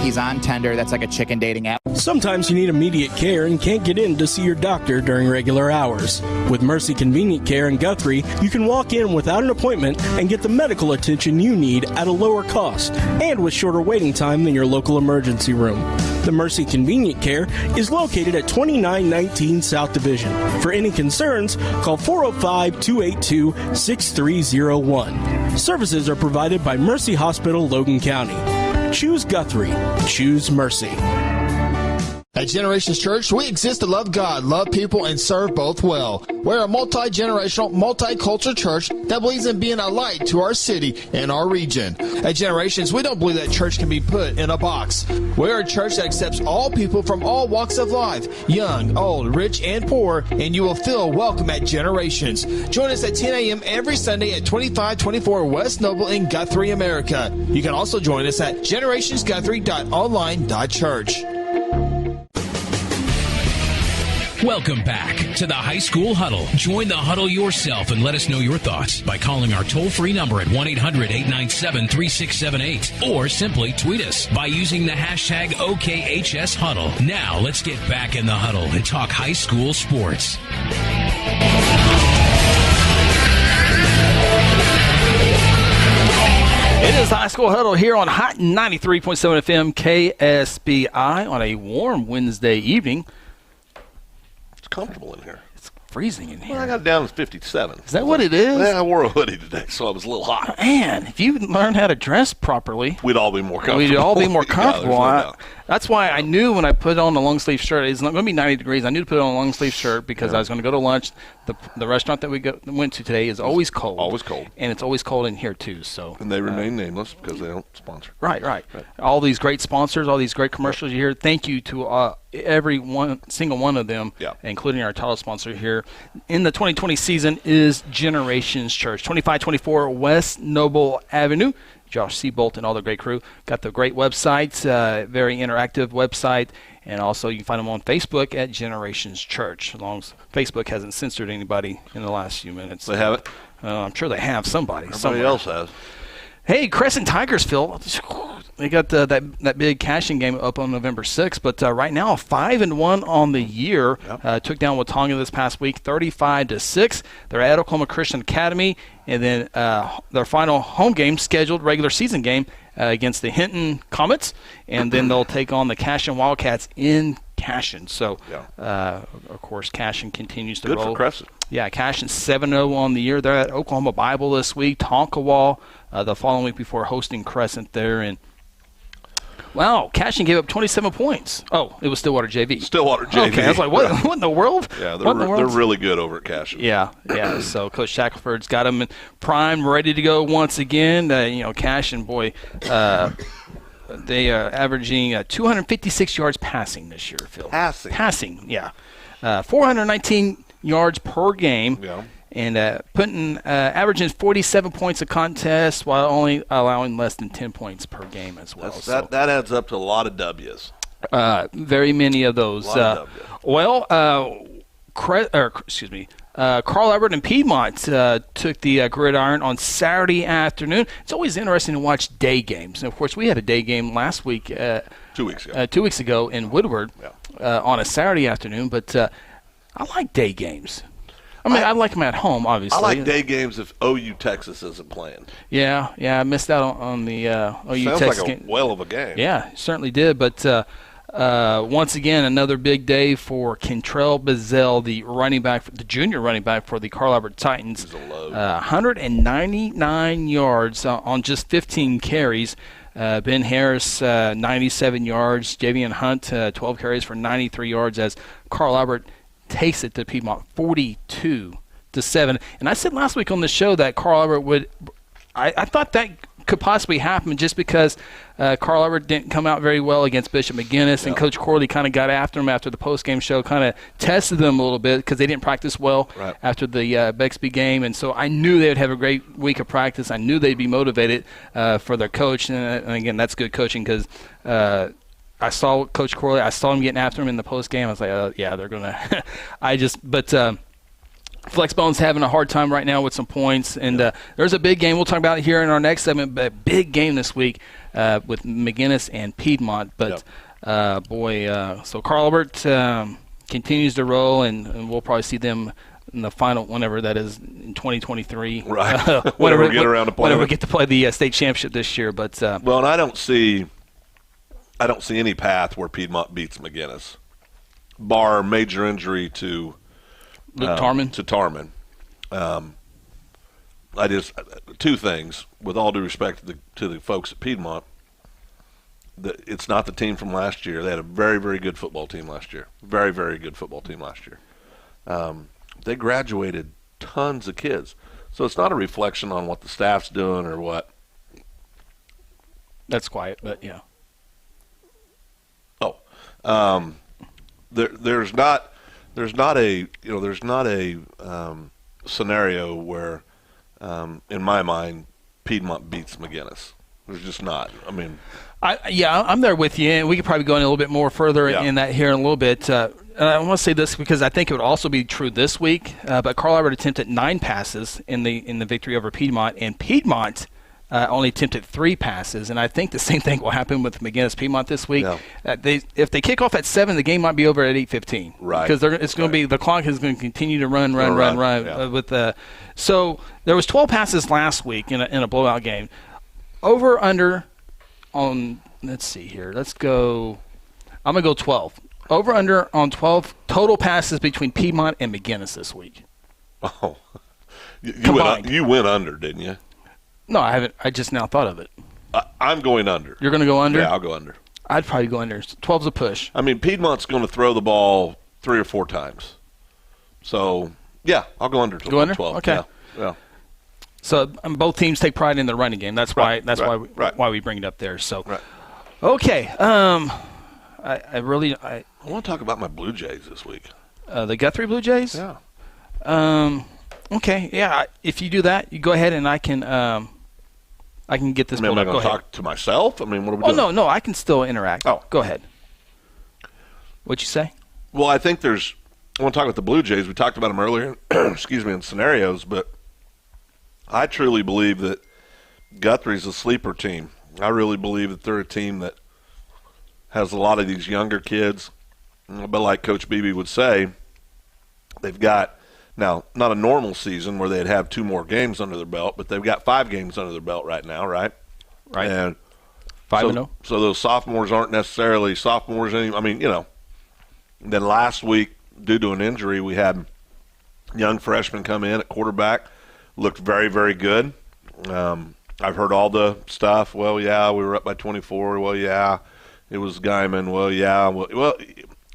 [SPEAKER 6] He's on Tender. That's like a chicken dating app.
[SPEAKER 9] Sometimes you need immediate care and can't get in to see your doctor during regular hours. With Mercy Convenient Care in Guthrie, you can walk in without an appointment and get the medical attention you need at a lower cost and with shorter waiting time than your local emergency room. The Mercy Convenient Care is located at 2919 South Division. For any concerns, call 405-282-6301. Services are provided by Mercy Hospital, Logan County. Choose Guthrie. Choose Mercy.
[SPEAKER 5] At Generations Church, we exist to love God, love people, and serve both well. We're a multi-generational, multicultural church that believes in being a light to our city and our region. At Generations, we don't believe that church can be put in a box. We're a church that accepts all people from all walks of life, young, old, rich, and poor, and you will feel welcome at Generations. Join us at 10 a.m. every Sunday at 2524 West Noble in Guthrie, America. You can also join us at generationsguthrie.online.church.
[SPEAKER 4] Welcome back to the High School Huddle. Join the huddle yourself and let us know your thoughts by calling our toll-free number at 1-800-897-3678 or simply tweet us by using the hashtag OKHSHuddle. Now let's get back in the huddle and talk high school sports.
[SPEAKER 1] It is High School Huddle here on Hot 93.7 FM KSPI on a warm Wednesday evening.
[SPEAKER 2] Comfortable in here.
[SPEAKER 1] It's freezing in here.
[SPEAKER 2] Well, I got it down to 57.
[SPEAKER 1] Is that what it is?
[SPEAKER 2] Yeah, I wore a hoodie today, so it was a little hot.
[SPEAKER 1] Man, if you learn how to dress properly,
[SPEAKER 2] we'd all be more comfortable.
[SPEAKER 1] We'd all be more comfortable.
[SPEAKER 2] Yeah,
[SPEAKER 1] that's why I knew when I put on a long sleeve shirt, it's not going to be 90 degrees. I knew to put on a long sleeve shirt because I was going to go to lunch. The restaurant that we went to today is always cold.
[SPEAKER 2] Always cold.
[SPEAKER 1] And it's always cold in here tol So.
[SPEAKER 2] And they remain nameless because they don't sponsor.
[SPEAKER 1] Right. All these great sponsors, all these great commercials you hear. Thank you to every single one of them, including our title sponsor here. In the 2020 season is Generations Church, 2524 West Noble Avenue. Josh Seabolt and all the great crew. Got the great website, very interactive website, and also you can find them on Facebook at Generations Church, as long as Facebook hasn't censored anybody in the last few minutes.
[SPEAKER 2] They have it?
[SPEAKER 1] I'm sure they have somebody.
[SPEAKER 2] Somebody else has.
[SPEAKER 1] Hey, Crescent Tigers, Phil. They got that big cashing game up on November 6th, but right now 5-1 on the year. Took down Watauga this past week, 35-6. They're at Oklahoma Christian Academy, and then their final home game, scheduled regular season game against the Hinton Comets, and then they'll take on the Cashin Wildcats in Cashin. So, of course, Cashin continues to roll.
[SPEAKER 2] Good for Crescent.
[SPEAKER 1] Yeah, Cashin 7-0 on the year. They're at Oklahoma Bible this week, Tonkawa the following week before hosting Crescent there. And wow, Cashin gave up 27 points. Oh, it was Stillwater JV.
[SPEAKER 2] Stillwater JV.
[SPEAKER 1] Okay, I was like, what in the world?
[SPEAKER 2] Yeah, they're really good over at Cashin.
[SPEAKER 1] Yeah. So Coach Shackelford's got them in prime, ready to go once again. Cashin, boy, they are averaging 256 yards passing this year, Phil. Passing, yeah. 419 yards per game. Yeah. And averaging 47 points a contest while only allowing less than 10 points per game as well.
[SPEAKER 2] That adds up to a lot of W's.
[SPEAKER 1] Very many of those. Carl Albert and Piedmont took the gridiron on Saturday afternoon. It's always interesting to watch day games. And, of course, we had a day game last week.
[SPEAKER 2] 2 weeks ago.
[SPEAKER 1] 2 weeks ago in Woodward on a Saturday afternoon. But I like day games. I mean, I like them at home, obviously.
[SPEAKER 2] I like day games if OU Texas isn't playing.
[SPEAKER 1] Yeah, I missed out on the OU
[SPEAKER 2] Sounds
[SPEAKER 1] Texas
[SPEAKER 2] like a
[SPEAKER 1] game.
[SPEAKER 2] whale of a game.
[SPEAKER 1] Yeah, certainly did. But once again, another big day for Kentrell Bazell, the junior running back for the Carl Albert Titans.
[SPEAKER 2] He's a load.
[SPEAKER 1] 199 yards on just 15 carries. Ben Harris, 97 yards. Javian Hunt, 12 carries for 93 yards as Carl Albert takes it to Piedmont 42-7. And I said last week on the show that Carl Albert would – I thought that could possibly happen just because Carl Albert didn't come out very well against Bishop McGinnis, and Coach Corley kind of got after him after the postgame show, kind of tested them a little bit because they didn't practice well after the Bixby game. And so I knew they would have a great week of practice. I knew they'd be motivated for their coach. And again, that's good coaching because I saw Coach Corley. I saw him getting after him in the post game. I was like, they're gonna. Flexbone's having a hard time right now with some points, and there's a big game we'll talk about here in our next segment. But a big game this week with McGinnis and Piedmont. But so Carl Albert continues to roll, and we'll probably see them in the final, whenever that is, in 2023.
[SPEAKER 2] Right. Whenever we get around to play.
[SPEAKER 1] Whenever we get to play the state championship this year. But
[SPEAKER 2] and I don't see any path where Piedmont beats McGinnis, bar major injury to
[SPEAKER 1] Luke Tarman.
[SPEAKER 2] To Tarman. Two things, with all due respect to the folks at Piedmont, it's not the team from last year. They had a very, very good football team last year. Very, very good football team last year. They graduated tons of kids. So it's not a reflection on what the staff's doing or what.
[SPEAKER 1] That's quiet, but yeah.
[SPEAKER 2] There's not a scenario where, in my mind, Piedmont beats McGinnis. There's just not. I mean,
[SPEAKER 1] I'm there with you, and we could probably go in a little bit more further in that here in a little bit. And I want to say this because I think it would also be true this week. But Carl Albert attempted 9 passes in the victory over Piedmont, and Piedmont only attempted 3 passes, and I think the same thing will happen with McGinnis Piedmont this week. No. If they kick off at 7, the game might be over at 8:15.
[SPEAKER 2] Right.
[SPEAKER 1] Because it's going to be the clock is going to continue to run. Yeah. So there was 12 passes last week in a blowout game. Over under on, let's see here. Let's go. I'm going to go 12. Over under on 12 total passes between Piedmont and McGinnis this week.
[SPEAKER 2] Oh, you went under, didn't you?
[SPEAKER 1] No, I haven't. I just now thought of it.
[SPEAKER 2] I'm going under.
[SPEAKER 1] You're going to go under?
[SPEAKER 2] Yeah, I'll go under.
[SPEAKER 1] I'd probably go under. 12's a push.
[SPEAKER 2] I mean, Piedmont's going to throw the ball 3 or 4 times. So, yeah, I'll go under.
[SPEAKER 1] Go under?
[SPEAKER 2] 12.
[SPEAKER 1] Okay.
[SPEAKER 2] Yeah.
[SPEAKER 1] So both teams take pride in the running game. That's why why we bring it up there. So, okay. I
[SPEAKER 2] want to talk about my Blue Jays this week.
[SPEAKER 1] The Guthrie Blue Jays?
[SPEAKER 2] Yeah.
[SPEAKER 1] Okay. Yeah. If you do that, you go ahead and I can get this.
[SPEAKER 2] I mean, am I going to talk to myself? I mean, what are we doing?
[SPEAKER 1] Oh no, I can still interact.
[SPEAKER 2] Oh,
[SPEAKER 1] go ahead. What'd you say?
[SPEAKER 2] Well, I think I want to talk about the Blue Jays. We talked about them earlier. In scenarios, but I truly believe that Guthrie's a sleeper team. I really believe that they're a team that has a lot of these younger kids. But like Coach Beebe would say, they've got, now, not a normal season where they'd have 2 more games under their belt, but they've got 5 games under their belt right now, right?
[SPEAKER 1] Right.
[SPEAKER 2] And
[SPEAKER 1] 5-0.
[SPEAKER 2] So those sophomores aren't necessarily sophomores anymore. I mean, Then last week, due to an injury, we had young freshmen come in at quarterback, looked very, very good. I've heard all the stuff. Well, yeah, we were up by 24. Well, yeah, it was Guyman. Well, yeah.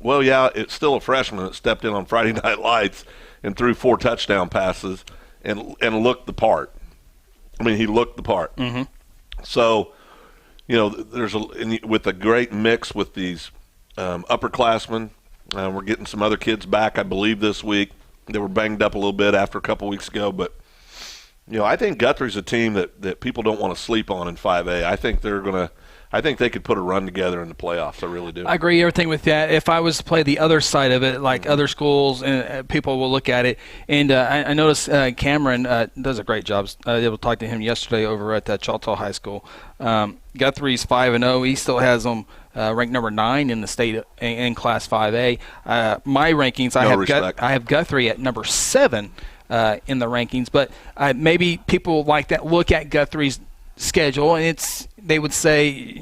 [SPEAKER 2] Well, yeah, it's still a freshman that stepped in on Friday Night Lights and threw 4 touchdown passes and looked the part. I mean, he looked the part.
[SPEAKER 1] Mm-hmm.
[SPEAKER 2] So, there's with a great mix with these upperclassmen. We're getting some other kids back, I believe, this week. They were banged up a little bit after a couple weeks ago, but I think Guthrie's a team that people don't want to sleep on in 5A. I think they're I think they could put a run together in the playoffs. I really do.
[SPEAKER 1] I agree everything with that. If I was to play the other side of it, like other schools, and people will look at it. And I noticed Cameron does a great job. I was able to talk to him yesterday over at Choctaw High School. Guthrie's 5-0. He still has them ranked number 9 in the state in Class 5A. My rankings, I have Guthrie at number 7 in the rankings. But maybe people like that look at Guthrie's schedule, and they would say,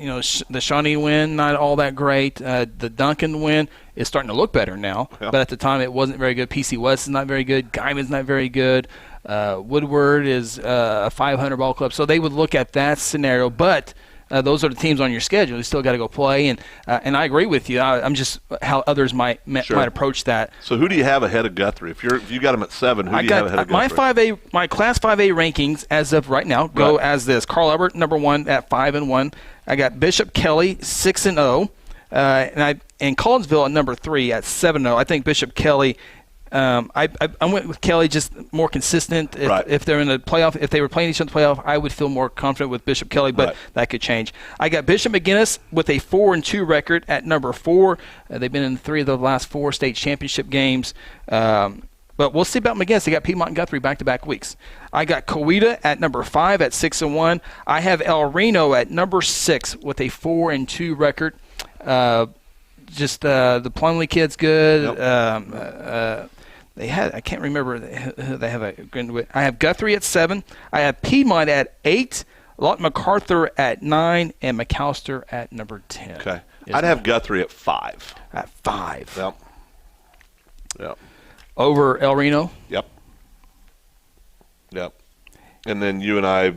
[SPEAKER 1] the Shawnee win, not all that great. The Duncan win is starting to look better now, but at the time it wasn't very good. PC West is not very good. Guyman's not very good. Woodward is a 500 ball club. So they would look at that scenario, but those are the teams on your schedule. You still got to go play, and I agree with you. I'm just how others might approach that.
[SPEAKER 2] So who do you have ahead of Guthrie? If you got them at 7, who do you have ahead of Guthrie?
[SPEAKER 1] My Class 5A rankings as of right now go as this: Carl Albert number 1 at 5-1. I got Bishop Kelly 6-0, and Collinsville at number 3 at 7-0. I think Bishop Kelly. I went with Kelly, just more consistent. If they're in the playoff, if they were playing each other in the playoff, I would feel more confident with Bishop Kelly, but that could change. I got Bishop McGinnis with a 4-2 record at number 4. They've been in 3 of the last 4 state championship games. But we'll see about McGinnis. They got Piedmont and Guthrie back-to-back weeks. I got Coweta at number 5 at 6-1. I have El Reno at number 6 with a 4-2 record. Just the Plumlee kid's good. I can't remember who they have. I have Guthrie at 7. I have Piedmont at 8. Lawton MacArthur at 9, and McAllister at number 10.
[SPEAKER 2] Okay, I'd have Guthrie at 5.
[SPEAKER 1] At 5.
[SPEAKER 2] Yep.
[SPEAKER 1] Over El Reno.
[SPEAKER 2] Yep. And then you and I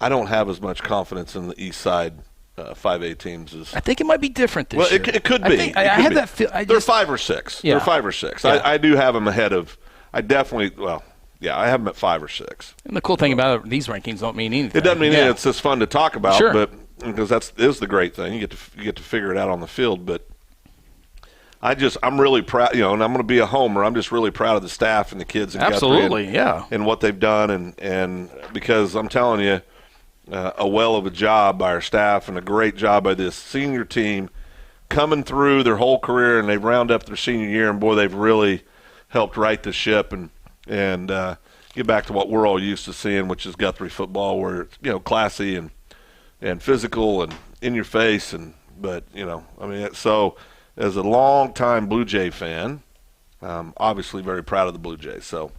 [SPEAKER 2] don't have as much confidence in the East Side 5A teams as
[SPEAKER 1] I think it might be different this year.
[SPEAKER 2] Well, it could be.
[SPEAKER 1] I had that feel.
[SPEAKER 2] They're 5 or 6.
[SPEAKER 1] Yeah.
[SPEAKER 2] They're 5 or 6.
[SPEAKER 1] Yeah.
[SPEAKER 2] I do have them ahead of. I have them at 5 or 6.
[SPEAKER 1] And the cool thing about it, these rankings don't mean anything.
[SPEAKER 2] It doesn't mean anything. It's just fun to talk about.
[SPEAKER 1] Sure.
[SPEAKER 2] But because that is the great thing, you get to figure it out on the field. But I'm really proud. And I'm going to be a homer. I'm just really proud of the staff and the kids in
[SPEAKER 1] Guthrie
[SPEAKER 2] and what they've done, and because I'm telling you. A well of a job by our staff and a great job by this senior team coming through their whole career, and they've rounded up their senior year, and boy, they've really helped right the ship and get back to what we're all used to seeing, which is Guthrie football, where it's classy and physical and in your face, so as a long-time Blue Jay fan, obviously very proud of the Blue Jays. So.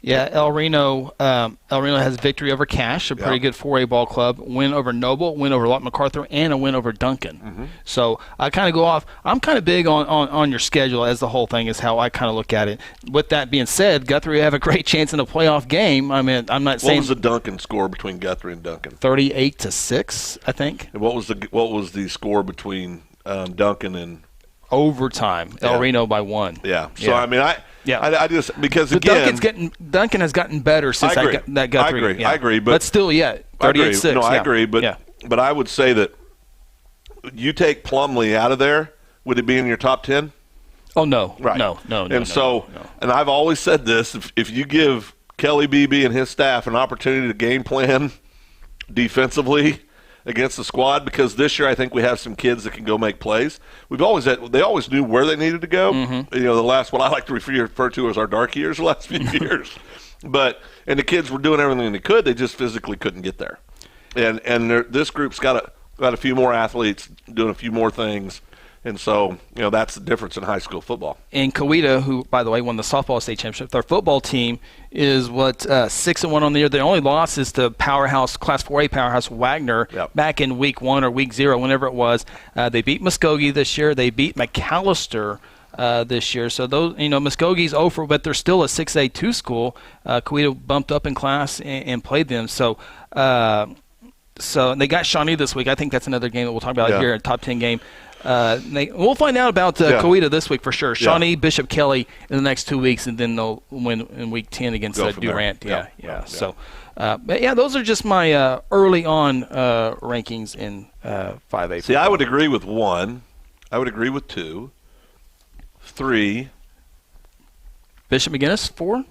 [SPEAKER 1] Yeah, El Reno has victory over Cache, a pretty good 4A ball club, win over Noble, win over Lawton MacArthur, and a win over Duncan.
[SPEAKER 2] Mm-hmm.
[SPEAKER 1] So I kind of go off. I'm kind of big on your schedule as the whole thing is how I kind of look at it. With that being said, Guthrie have a great chance in a playoff game. I mean, I'm not saying.
[SPEAKER 2] What was the Duncan score between Guthrie and Duncan?
[SPEAKER 1] 38-6, I think.
[SPEAKER 2] And what was the score between Duncan and
[SPEAKER 1] overtime? El Reno by 1.
[SPEAKER 2] Yeah. So I mean, I just because again,
[SPEAKER 1] Duncan has gotten better since that Guthrie.
[SPEAKER 2] I agree, but
[SPEAKER 1] still, 38-6.
[SPEAKER 2] No, I agree, but I would say that you take Plumlee out of there, would it be in your top 10?
[SPEAKER 1] Oh no,
[SPEAKER 2] right?
[SPEAKER 1] No.
[SPEAKER 2] And I've always said this: if you give Kelly Beebe and his staff an opportunity to game plan defensively against the squad, because this year I think we have some kids that can go make plays. They always knew where they needed to go.
[SPEAKER 1] Mm-hmm.
[SPEAKER 2] The last, what I like to refer to as our dark years, the last few years. And the kids were doing everything they could. They just physically couldn't get there. And this group's got a few more athletes doing a few more things. And so, that's the difference in high school football.
[SPEAKER 1] And Coweta, who, by the way, won the softball state championship, their football team is 6-1 on the year. Their only loss is to powerhouse, Class 4A powerhouse Wagner back in week 1 or week 0, whenever it was. They beat Muskogee this year. They beat McAllister this year. So those, Muskogee's over, but they're still a 6A2 school. Coweta bumped up in class and played them. So they got Shawnee this week. I think that's another game that we'll talk about here, a top 10 game. We'll find out about Coweta this week for sure. Shawnee, Bishop Kelly in the next 2 weeks, and then they'll win in week 10 against Durant. So, those are just my early on rankings in 5A.
[SPEAKER 2] See, I would agree with 1. I would agree with 2. 3.
[SPEAKER 1] Bishop McGinnis 4.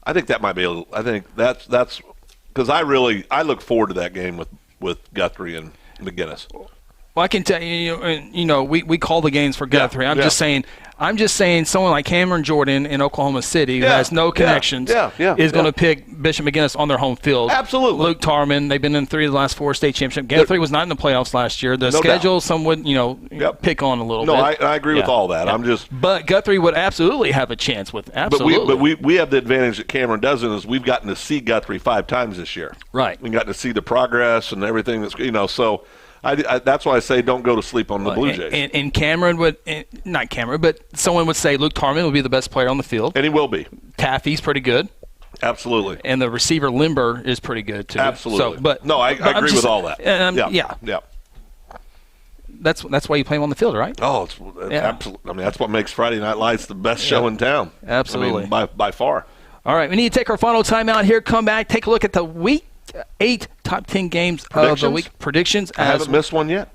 [SPEAKER 2] I think that might be I think that's because because I look forward to that game with Guthrie and McGinnis.
[SPEAKER 1] Well, I can tell you, we call the games for Guthrie. I'm just saying someone like Cameron Jordan in Oklahoma City who has no connections is going to pick Bishop McGinnis on their home field.
[SPEAKER 2] Absolutely.
[SPEAKER 1] Luke Tarman, they've been in 3 of the last 4 state championships. Guthrie was not in the playoffs last year. The schedule, some would, pick on a little bit.
[SPEAKER 2] No, I agree with all that.
[SPEAKER 1] But Guthrie would absolutely have a chance with absolutely.
[SPEAKER 2] But we have the advantage that Cameron doesn't is we've gotten to see Guthrie 5 times this year.
[SPEAKER 1] Right.
[SPEAKER 2] We've gotten to see the progress and everything that's, so – that's why I say don't go to sleep on the Blue Jays.
[SPEAKER 1] And Cameron would – not Cameron, but someone would say Luke Tarman will be the best player on the field.
[SPEAKER 2] And he will be.
[SPEAKER 1] Taffy's pretty good.
[SPEAKER 2] Absolutely.
[SPEAKER 1] And the receiver Limber is pretty good too.
[SPEAKER 2] Absolutely. I agree with all that.
[SPEAKER 1] Yeah. That's why you play him on the field, right?
[SPEAKER 2] Oh, absolutely. I mean, that's what makes Friday Night Lights the best show in town.
[SPEAKER 1] Absolutely.
[SPEAKER 2] I mean, by far.
[SPEAKER 1] All right, we need to take our final timeout here. Come back, take a look at the Week 8 top 10 games of the week predictions.
[SPEAKER 2] I haven't missed one yet.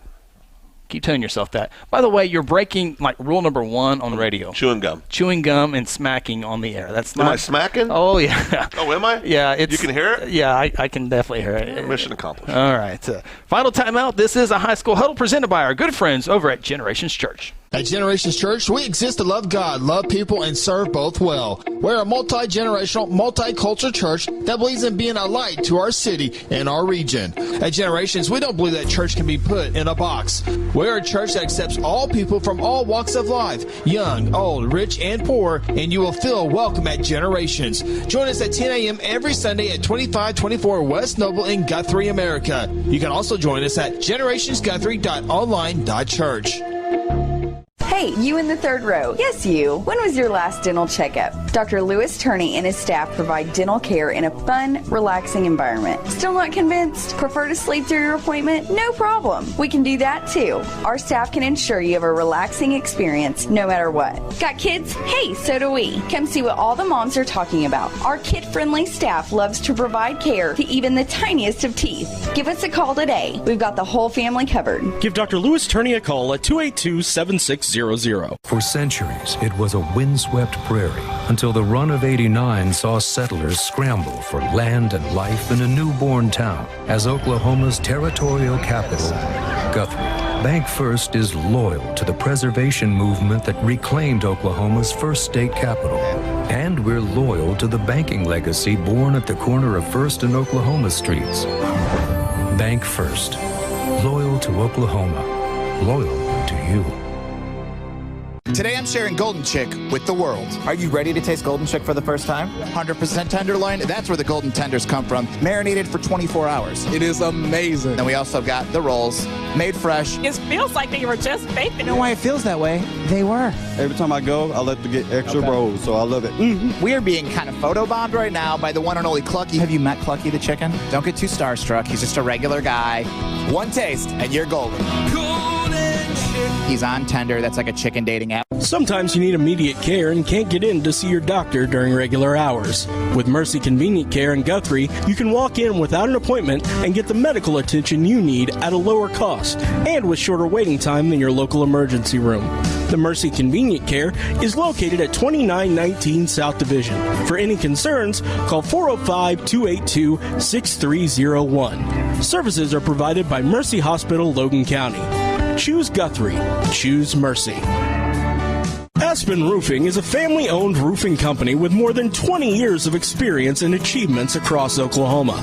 [SPEAKER 1] Keep telling yourself that. By the way, you're breaking rule number 1 on the radio.
[SPEAKER 2] Chewing gum and
[SPEAKER 1] smacking on the air. That's not.
[SPEAKER 2] Am I smacking?
[SPEAKER 1] Oh yeah.
[SPEAKER 2] Oh, am I?
[SPEAKER 1] Yeah.
[SPEAKER 2] You can hear it?
[SPEAKER 1] Yeah, I can definitely hear it.
[SPEAKER 2] Mission accomplished.
[SPEAKER 1] All right. Final timeout. This is a High School Huddle presented by our good friends over at Generations Church.
[SPEAKER 5] At Generations Church, we exist to love God, love people, and serve both well. We're a multi-generational, multicultural church that believes in being a light to our city and our region. At Generations, we don't believe that church can be put in a box. We're a church that accepts all people from all walks of life, young, old, rich, and poor, and you will feel welcome at Generations. Join us at 10 a.m. every Sunday at 2524 West Noble in Guthrie, America. You can also join us at generationsguthrie.online.church.
[SPEAKER 11] Hey, you in the 3rd row. Yes, you. When was your last dental checkup? Dr. Lewis Turney and his staff provide dental care in a fun, relaxing environment. Still not convinced? Prefer to sleep through your appointment? No problem. We can do that too. Our staff can ensure you have a relaxing experience no matter what. Got kids? Hey, so do we. Come see what all the moms are talking about. Our kid-friendly staff loves to provide care to even the tiniest of teeth. Give us a call today. We've got the whole family covered.
[SPEAKER 9] Give Dr. Lewis Turney a call at 282-7600.
[SPEAKER 12] For centuries, it was a windswept prairie until the run of '89 saw settlers scramble for land and life in a newborn town as Oklahoma's territorial capital, Guthrie. Bank First is loyal to the preservation movement that reclaimed Oklahoma's first state capital. And we're loyal to the banking legacy born at the corner of First and Oklahoma streets. Bank First. Loyal to Oklahoma. Loyal to you.
[SPEAKER 6] Today I'm sharing Golden Chick with the world. Are you ready to taste Golden Chick for the first time? 100% tenderloin, that's where the golden tenders come from, marinated for 24 hours.
[SPEAKER 7] It is amazing.
[SPEAKER 6] And we also got the rolls, made fresh.
[SPEAKER 8] It feels like they were just baked.
[SPEAKER 6] You know why it feels that way? They were.
[SPEAKER 7] Every time I go, I like to get extra rolls, so I love it.
[SPEAKER 6] We are being kind of photobombed right now by the one and only Clucky. Have you met Clucky the chicken? Don't get too starstruck. He's just a regular guy. One taste, and you're golden. He's on Tender. That's like a chicken dating app.
[SPEAKER 9] Sometimes you need immediate care and can't get in to see your doctor during regular hours. With Mercy Convenient Care in Guthrie, you can walk in without an appointment and get the medical attention you need at a lower cost and with shorter waiting time than your local emergency room. The Mercy Convenient Care is located at 2919 South Division. For any concerns, call 405-282-6301. Services are provided by Mercy Hospital, Logan County. Choose Guthrie. Choose Mercy. Aspen Roofing is a family-owned roofing company with more than 20 years of experience and achievements across Oklahoma.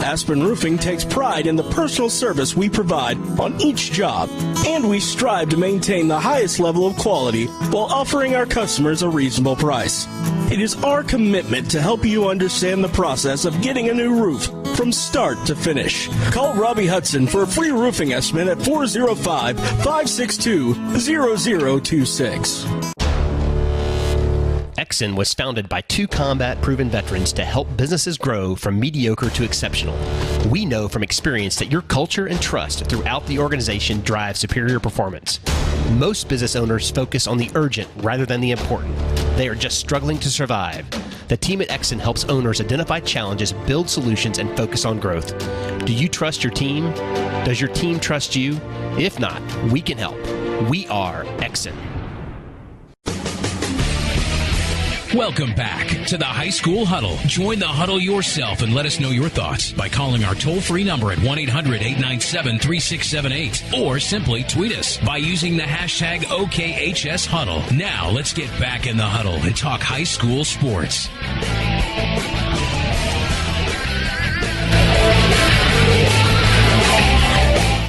[SPEAKER 9] Aspen Roofing takes pride in the personal service we provide on each job, and we strive to maintain the highest level of quality while offering our customers a reasonable price. It is our commitment to help you understand the process of getting a new roof from start to finish. Call Robbie Hudson for a free roofing estimate at 405-562-0026.
[SPEAKER 10] Exxon was founded by 2 combat-proven veterans to help businesses grow from mediocre to exceptional. We know from experience that your culture and trust throughout the organization drive superior performance. Most business owners focus on the urgent rather than the important. They are just struggling to survive. The team at Exxon helps owners identify challenges, build solutions, and focus on growth. Do you trust your team? Does your team trust you? If not, we can help. We are Exxon.
[SPEAKER 4] Welcome back to the High School Huddle. Join the huddle yourself and let us know your thoughts by calling our toll-free number at 1-800-897-3678 or simply tweet us by using the hashtag OKHSHuddle. Now let's get back in the huddle and talk high school sports.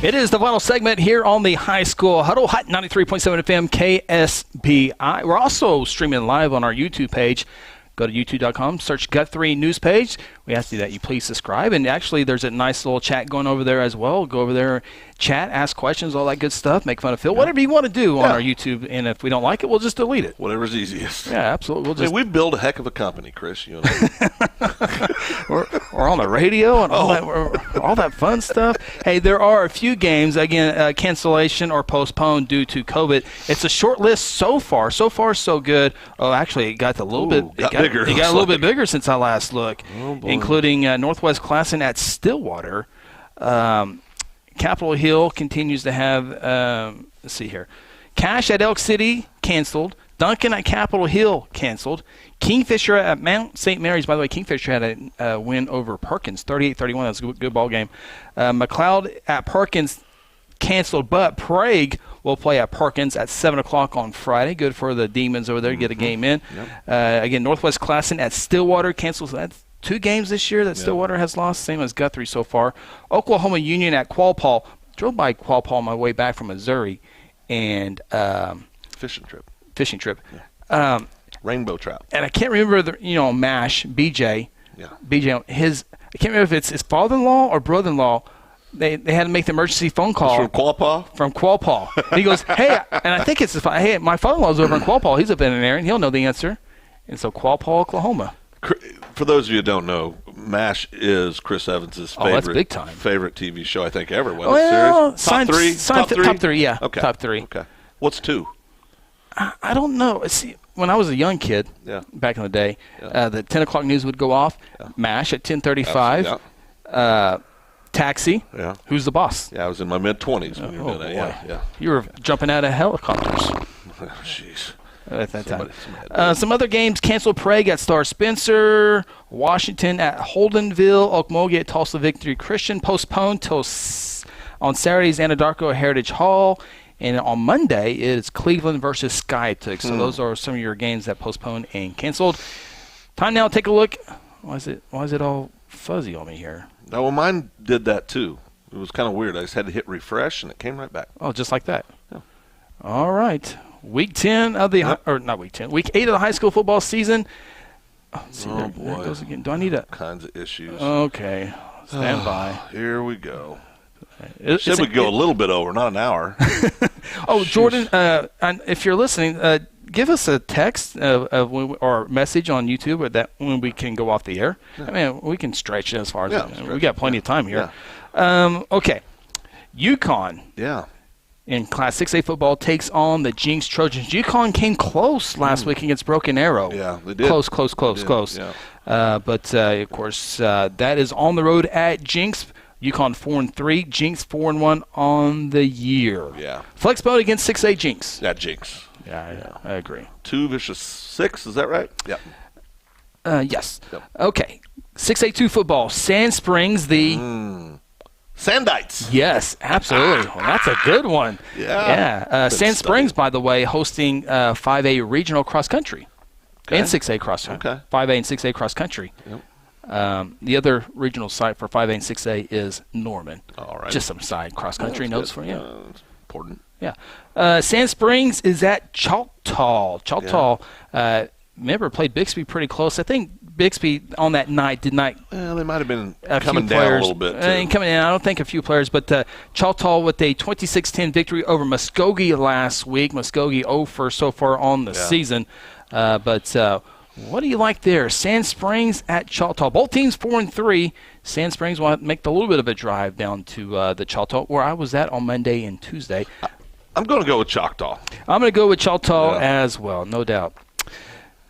[SPEAKER 1] It is the final segment here on the High School Huddle, Hot 93.7 FM KSPI. We're also streaming live on our YouTube page. Go to youtube.com, search Guthrie News Page. We ask you that you please subscribe. And actually, there's a nice little chat going over there as well. Go over there, chat, ask questions, all that good stuff, make fun of Phil. Whatever you want to do on our YouTube. And if we don't like it, we'll just delete it.
[SPEAKER 2] Whatever's easiest.
[SPEAKER 1] Yeah, absolutely.
[SPEAKER 2] We build a heck of a company, Chris. You know.
[SPEAKER 1] we're on the radio and all that fun stuff. Hey, there are a few games, again, cancellation or postponed due to COVID. It's a short list so far. So far, so good. Oh, actually, it got a little bit bigger. It got a little bit bigger since I last looked, including Northwest Classen at Stillwater. Capitol Hill continues to have, let's see here, Cash at Elk City canceled. Duncan at Capitol Hill canceled. Kingfisher at Mount St. Mary's. By the way, Kingfisher had a win over Perkins, 38-31. That was a good ball game. McLeod at Perkins canceled, but Prague will play at Perkins at 7 o'clock on Friday. Good for the Demons over there to get a game in. Yep. Again, Northwest Classen at Stillwater cancels. That's 2 games this year that Stillwater has lost, same as Guthrie so far. Oklahoma Union at Qualpall. Drove by Qualpall on my way back from Missouri. And
[SPEAKER 2] fishing trip.
[SPEAKER 1] Yeah.
[SPEAKER 2] Rainbow trout.
[SPEAKER 1] And I can't remember, MASH, BJ. Yeah. BJ, I can't remember if it's his father-in-law or brother-in-law. They had to make the emergency phone call.
[SPEAKER 2] From Qualpall?
[SPEAKER 1] From Qualpall. And he goes, hey, and I think it's hey, my father-in-law's over in Qualpall. He's a veterinarian. He'll know the answer. And so Qualpall, Oklahoma.
[SPEAKER 2] For those of you who don't know, MASH is Chris Evans' favorite TV show, I think, ever.
[SPEAKER 1] Well,
[SPEAKER 2] top three?
[SPEAKER 1] Top three, yeah.
[SPEAKER 2] Okay.
[SPEAKER 1] Top 3.
[SPEAKER 2] Okay. What's 2?
[SPEAKER 1] I don't know. See, when I was a young kid, back in the day, the 10 o'clock news would go off. MASH at 10:35. Taxi. Yeah. Who's the boss?
[SPEAKER 2] Yeah, I was in my mid-20s when you were doing that. Yeah.
[SPEAKER 1] You were jumping out of helicopters.
[SPEAKER 2] Jeez.
[SPEAKER 1] At that time. Some other games canceled. Prague at Star Spencer. Washington at Holdenville. Okmulgee at Tulsa Victory Christian. Postponed till on Saturdays, Anadarko at Heritage Hall. And on Monday, it's Cleveland versus Skytook. So those are some of your games that postponed and canceled. Time now to take a look. Why is it all fuzzy on me here?
[SPEAKER 2] No, well, mine did that too. It was kind of weird. I just had to hit refresh, and it came right back.
[SPEAKER 1] Oh, just like that. Yeah. All right. Week 10 of the Week 8 of the high school football season.
[SPEAKER 2] Boy.
[SPEAKER 1] There it goes again. Do I need
[SPEAKER 2] kinds of issues.
[SPEAKER 1] Okay. Stand by.
[SPEAKER 2] Here we go. Said we go a little bit over, not an hour.
[SPEAKER 1] Jordan, if you're listening, give us a text or message on YouTube or that when we can go off the air. Yeah. I mean, we can stretch it as far as we got plenty of time here. Yeah. Okay. UConn.
[SPEAKER 2] Yeah.
[SPEAKER 1] In Class 6A football takes on the Jinx Trojans. UConn came close last week against Broken Arrow.
[SPEAKER 2] Yeah, they did.
[SPEAKER 1] Close. Yeah. But of course, that is on the road at Jinx. UConn 4-3, Jinx 4-1 on the year.
[SPEAKER 2] Yeah.
[SPEAKER 1] Flex mode against 6A Jinx.
[SPEAKER 2] Yeah, Jinx.
[SPEAKER 1] Yeah, I agree.
[SPEAKER 2] 2 versus 6, is that right?
[SPEAKER 1] Yeah. Yes. Yep. Okay. 6A2 football. Sand Springs, the
[SPEAKER 2] Sandites.
[SPEAKER 1] Yes, absolutely. Well, that's a good one.
[SPEAKER 2] Yeah.
[SPEAKER 1] Sand Springs, by the way, hosting 5A regional cross country and 6A cross country. Okay. 5A and 6A cross country. Yep. The other regional site for 5A and 6A is Norman.
[SPEAKER 2] All right.
[SPEAKER 1] Just some side cross-country notes for you.
[SPEAKER 2] Important.
[SPEAKER 1] Yeah. Sand Springs is at Choctaw. Remember, played Bixby pretty close. I think Bixby on that night did not.
[SPEAKER 2] Well, they might have been coming down a little bit, too.
[SPEAKER 1] Coming down, I don't think a few players, but Choctaw with a 26-10 victory over Muskogee last week. Muskogee 0 so far on the season. What do you like there? Sand Springs at Choctaw. Both teams 4-3. Sand Springs will make a little bit of a drive down to the Choctaw, where I was at on Monday and Tuesday.
[SPEAKER 2] I'm going to go with Choctaw.
[SPEAKER 1] I'm going to go with Choctaw as well, no doubt.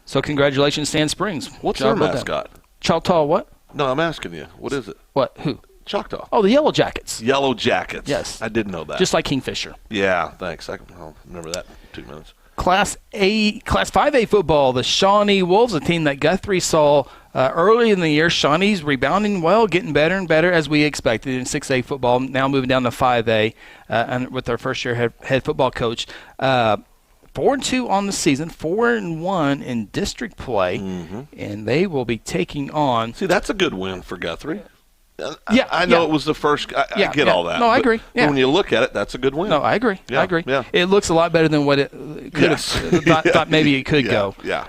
[SPEAKER 1] So congratulations, Sand Springs.
[SPEAKER 2] What's their mascot?
[SPEAKER 1] Choctaw what?
[SPEAKER 2] No, I'm asking you. What is it?
[SPEAKER 1] What? Who?
[SPEAKER 2] Choctaw.
[SPEAKER 1] Oh, the Yellow Jackets.
[SPEAKER 2] Yellow Jackets.
[SPEAKER 1] Yes.
[SPEAKER 2] I didn't know that.
[SPEAKER 1] Just like Kingfisher.
[SPEAKER 2] Yeah, thanks. I'll remember that in 2 minutes.
[SPEAKER 1] Class 5A football, the Shawnee Wolves, a team that Guthrie saw early in the year. Shawnee's rebounding well, getting better and better as we expected in 6A football, now moving down to 5A and with their first-year head football coach. 4-2 on the season, 4-1 in district play, and they will be taking on.
[SPEAKER 2] See, that's a good win for Guthrie.
[SPEAKER 1] I
[SPEAKER 2] know it was the first. I get all that.
[SPEAKER 1] No, I agree.
[SPEAKER 2] When you look at it, that's a good win.
[SPEAKER 1] No, I agree. I agree.
[SPEAKER 2] Yeah.
[SPEAKER 1] It looks a lot better than what it could have. Thought maybe it could go.
[SPEAKER 2] Yeah.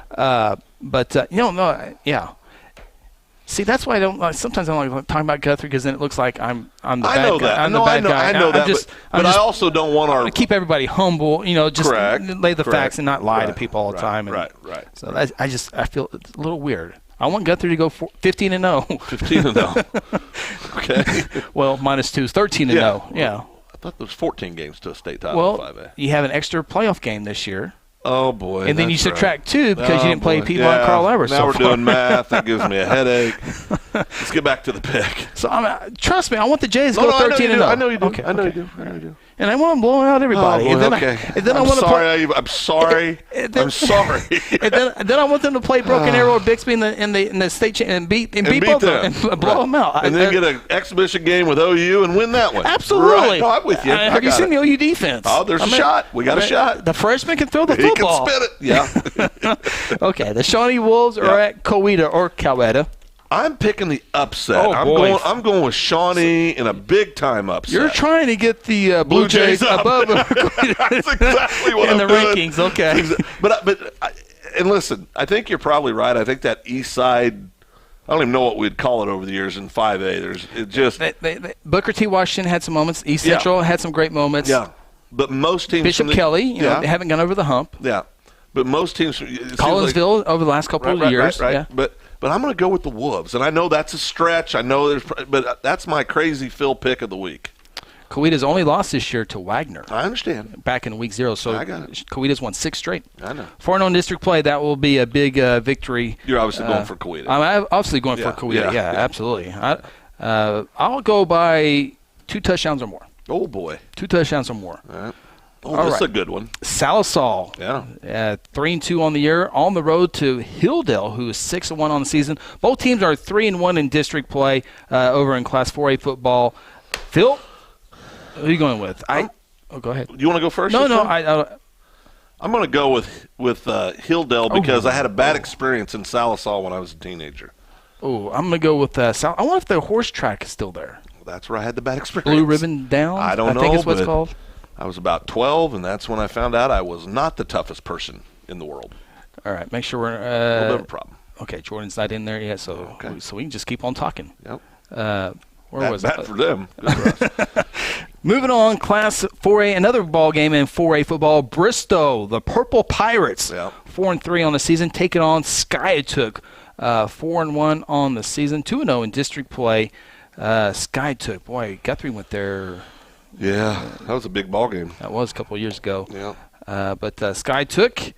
[SPEAKER 1] See, that's why I don't. Sometimes I don't like talking about Guthrie because then it looks like I'm the bad
[SPEAKER 2] I know
[SPEAKER 1] guy.
[SPEAKER 2] that.
[SPEAKER 1] I'm the bad guy.
[SPEAKER 2] I know that. But I also don't want our
[SPEAKER 1] keep everybody humble. Just lay the facts and not lie to people all the time.
[SPEAKER 2] Right.
[SPEAKER 1] So I feel it's a little weird. I want Guthrie to go 15-0.
[SPEAKER 2] 15-0. Okay.
[SPEAKER 1] Well, -2 is 13-0. Yeah.
[SPEAKER 2] I thought there was 14 games to a state title in 5A.
[SPEAKER 1] You have an extra playoff game this year.
[SPEAKER 2] Oh, boy.
[SPEAKER 1] And then you subtract 2 because you didn't play Piedmont and Carl Albert.
[SPEAKER 2] Now we're doing math. That gives me a headache. Let's get back to the pick.
[SPEAKER 1] So trust me, I want the Jays to go 13-0.
[SPEAKER 2] I know you do.
[SPEAKER 1] Okay,
[SPEAKER 2] I know you do.
[SPEAKER 1] And I want them blowing out everybody.
[SPEAKER 2] Oh, boy,
[SPEAKER 1] and then I want to play.
[SPEAKER 2] I'm sorry. I'm sorry.
[SPEAKER 1] and then I want them to play Broken Arrow or Bixby in the state and beat both of them and blow them out.
[SPEAKER 2] And then get an exhibition game with OU and win that one.
[SPEAKER 1] Absolutely.
[SPEAKER 2] Right. No, I'm with you.
[SPEAKER 1] Have you seen the OU defense?
[SPEAKER 2] Oh, there's a shot. We got a shot.
[SPEAKER 1] The freshman can throw the football.
[SPEAKER 2] He can spin it. Yeah.
[SPEAKER 1] Okay. The Shawnee Wolves are at Coweta or Coweta.
[SPEAKER 2] I'm picking the upset.
[SPEAKER 1] Oh,
[SPEAKER 2] I'm going with Shawnee in a big-time upset.
[SPEAKER 1] You're trying to get the Blue Jays above
[SPEAKER 2] That's exactly what
[SPEAKER 1] in
[SPEAKER 2] I'm
[SPEAKER 1] the
[SPEAKER 2] doing.
[SPEAKER 1] rankings. Okay.
[SPEAKER 2] And listen, I think you're probably right. I think that east side, I don't even know what we'd call it over the years in 5A.
[SPEAKER 1] Booker T. Washington had some moments. East Central had some great moments.
[SPEAKER 2] Yeah. But most teams.
[SPEAKER 1] Bishop Kelly, they haven't gone over the hump.
[SPEAKER 2] Yeah. But most teams.
[SPEAKER 1] Collinsville over the last couple of years.
[SPEAKER 2] Right.
[SPEAKER 1] Yeah.
[SPEAKER 2] But I'm going to go with the Wolves, and I know that's a stretch. But that's my crazy Phil pick of the week.
[SPEAKER 1] Coweta's only lost this year to Wagner.
[SPEAKER 2] I understand.
[SPEAKER 1] Back in week 0, so
[SPEAKER 2] I got it.
[SPEAKER 1] Coweta's won 6 straight.
[SPEAKER 2] I know.
[SPEAKER 1] 4-0 in district play, that will be a big victory.
[SPEAKER 2] You're obviously going for Coweta.
[SPEAKER 1] I'm obviously going for Coweta. Yeah, absolutely. I'll go by 2 touchdowns or more.
[SPEAKER 2] Oh boy,
[SPEAKER 1] 2 touchdowns or more.
[SPEAKER 2] All right. Oh, that's a good one.
[SPEAKER 1] Salisal, 3-2 on the year, on the road to Hilldale, who is 6-1 on the season. Both teams are 3-1 in district play over in Class 4A football. Phil, who are you going with? Go ahead.
[SPEAKER 2] You want to go first?
[SPEAKER 1] No.
[SPEAKER 2] I'm going to go with Hilldale because I had a bad experience in Salisal when I was a teenager.
[SPEAKER 1] Oh, I'm going to go with I wonder if the horse track is still there.
[SPEAKER 2] That's where I had the bad experience.
[SPEAKER 1] Blue Ribbon Down?
[SPEAKER 2] I don't know.
[SPEAKER 1] I think it's what it's called.
[SPEAKER 2] I was about 12, and that's when I found out I was not the toughest person in the world.
[SPEAKER 1] All right, make sure we're
[SPEAKER 2] a little bit of a problem.
[SPEAKER 1] Okay, Jordan's not in there yet, so we can just keep on talking.
[SPEAKER 2] Yep.
[SPEAKER 1] Where was
[SPEAKER 2] bad for them. Good for us.
[SPEAKER 1] Moving on, Class 4A, another ball game in 4A football. Bristow, the Purple Pirates, 4-3 on the season, taking on Skiatook, 4-1 on the season, 2-0 in district play. Skiatook, boy, Guthrie went there.
[SPEAKER 2] Yeah, that was a big ball game.
[SPEAKER 1] That was a couple of years ago.
[SPEAKER 2] Yeah.
[SPEAKER 1] But Skiatook,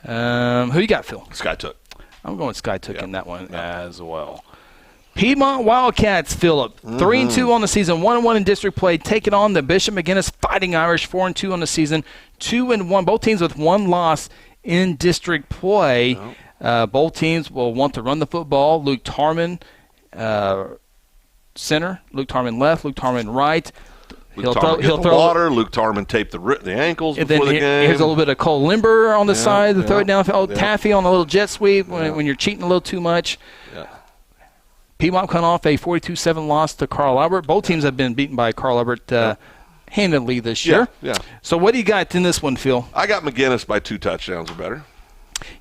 [SPEAKER 1] who you got, Phil?
[SPEAKER 2] Skiatook.
[SPEAKER 1] I'm going with Skiatook in that one as well. Piedmont Wildcats, Philip, 3-2 on the season, 1-1 in district play, taking on the Bishop McGinnis Fighting Irish, 4-2 on the season, 2-1. Both teams with 1 loss in district play. Both teams will want to run the football. Luke Tarman, center. Luke Tarman left. Luke Tarman right.
[SPEAKER 2] He'll throw water. Luke Tarman taped the ankles before the game.
[SPEAKER 1] Here's a little bit of Cole Limber on the side to throw it down. Taffy on a little jet sweep when you're cheating a little too much.
[SPEAKER 2] Yeah.
[SPEAKER 1] Piedmont coming off a 42-7 loss to Carl Albert. Both teams have been beaten by Carl Albert handedly this year.
[SPEAKER 2] Yeah.
[SPEAKER 1] So what do you got in this one, Phil?
[SPEAKER 2] I got McGinnis by 2 touchdowns or better.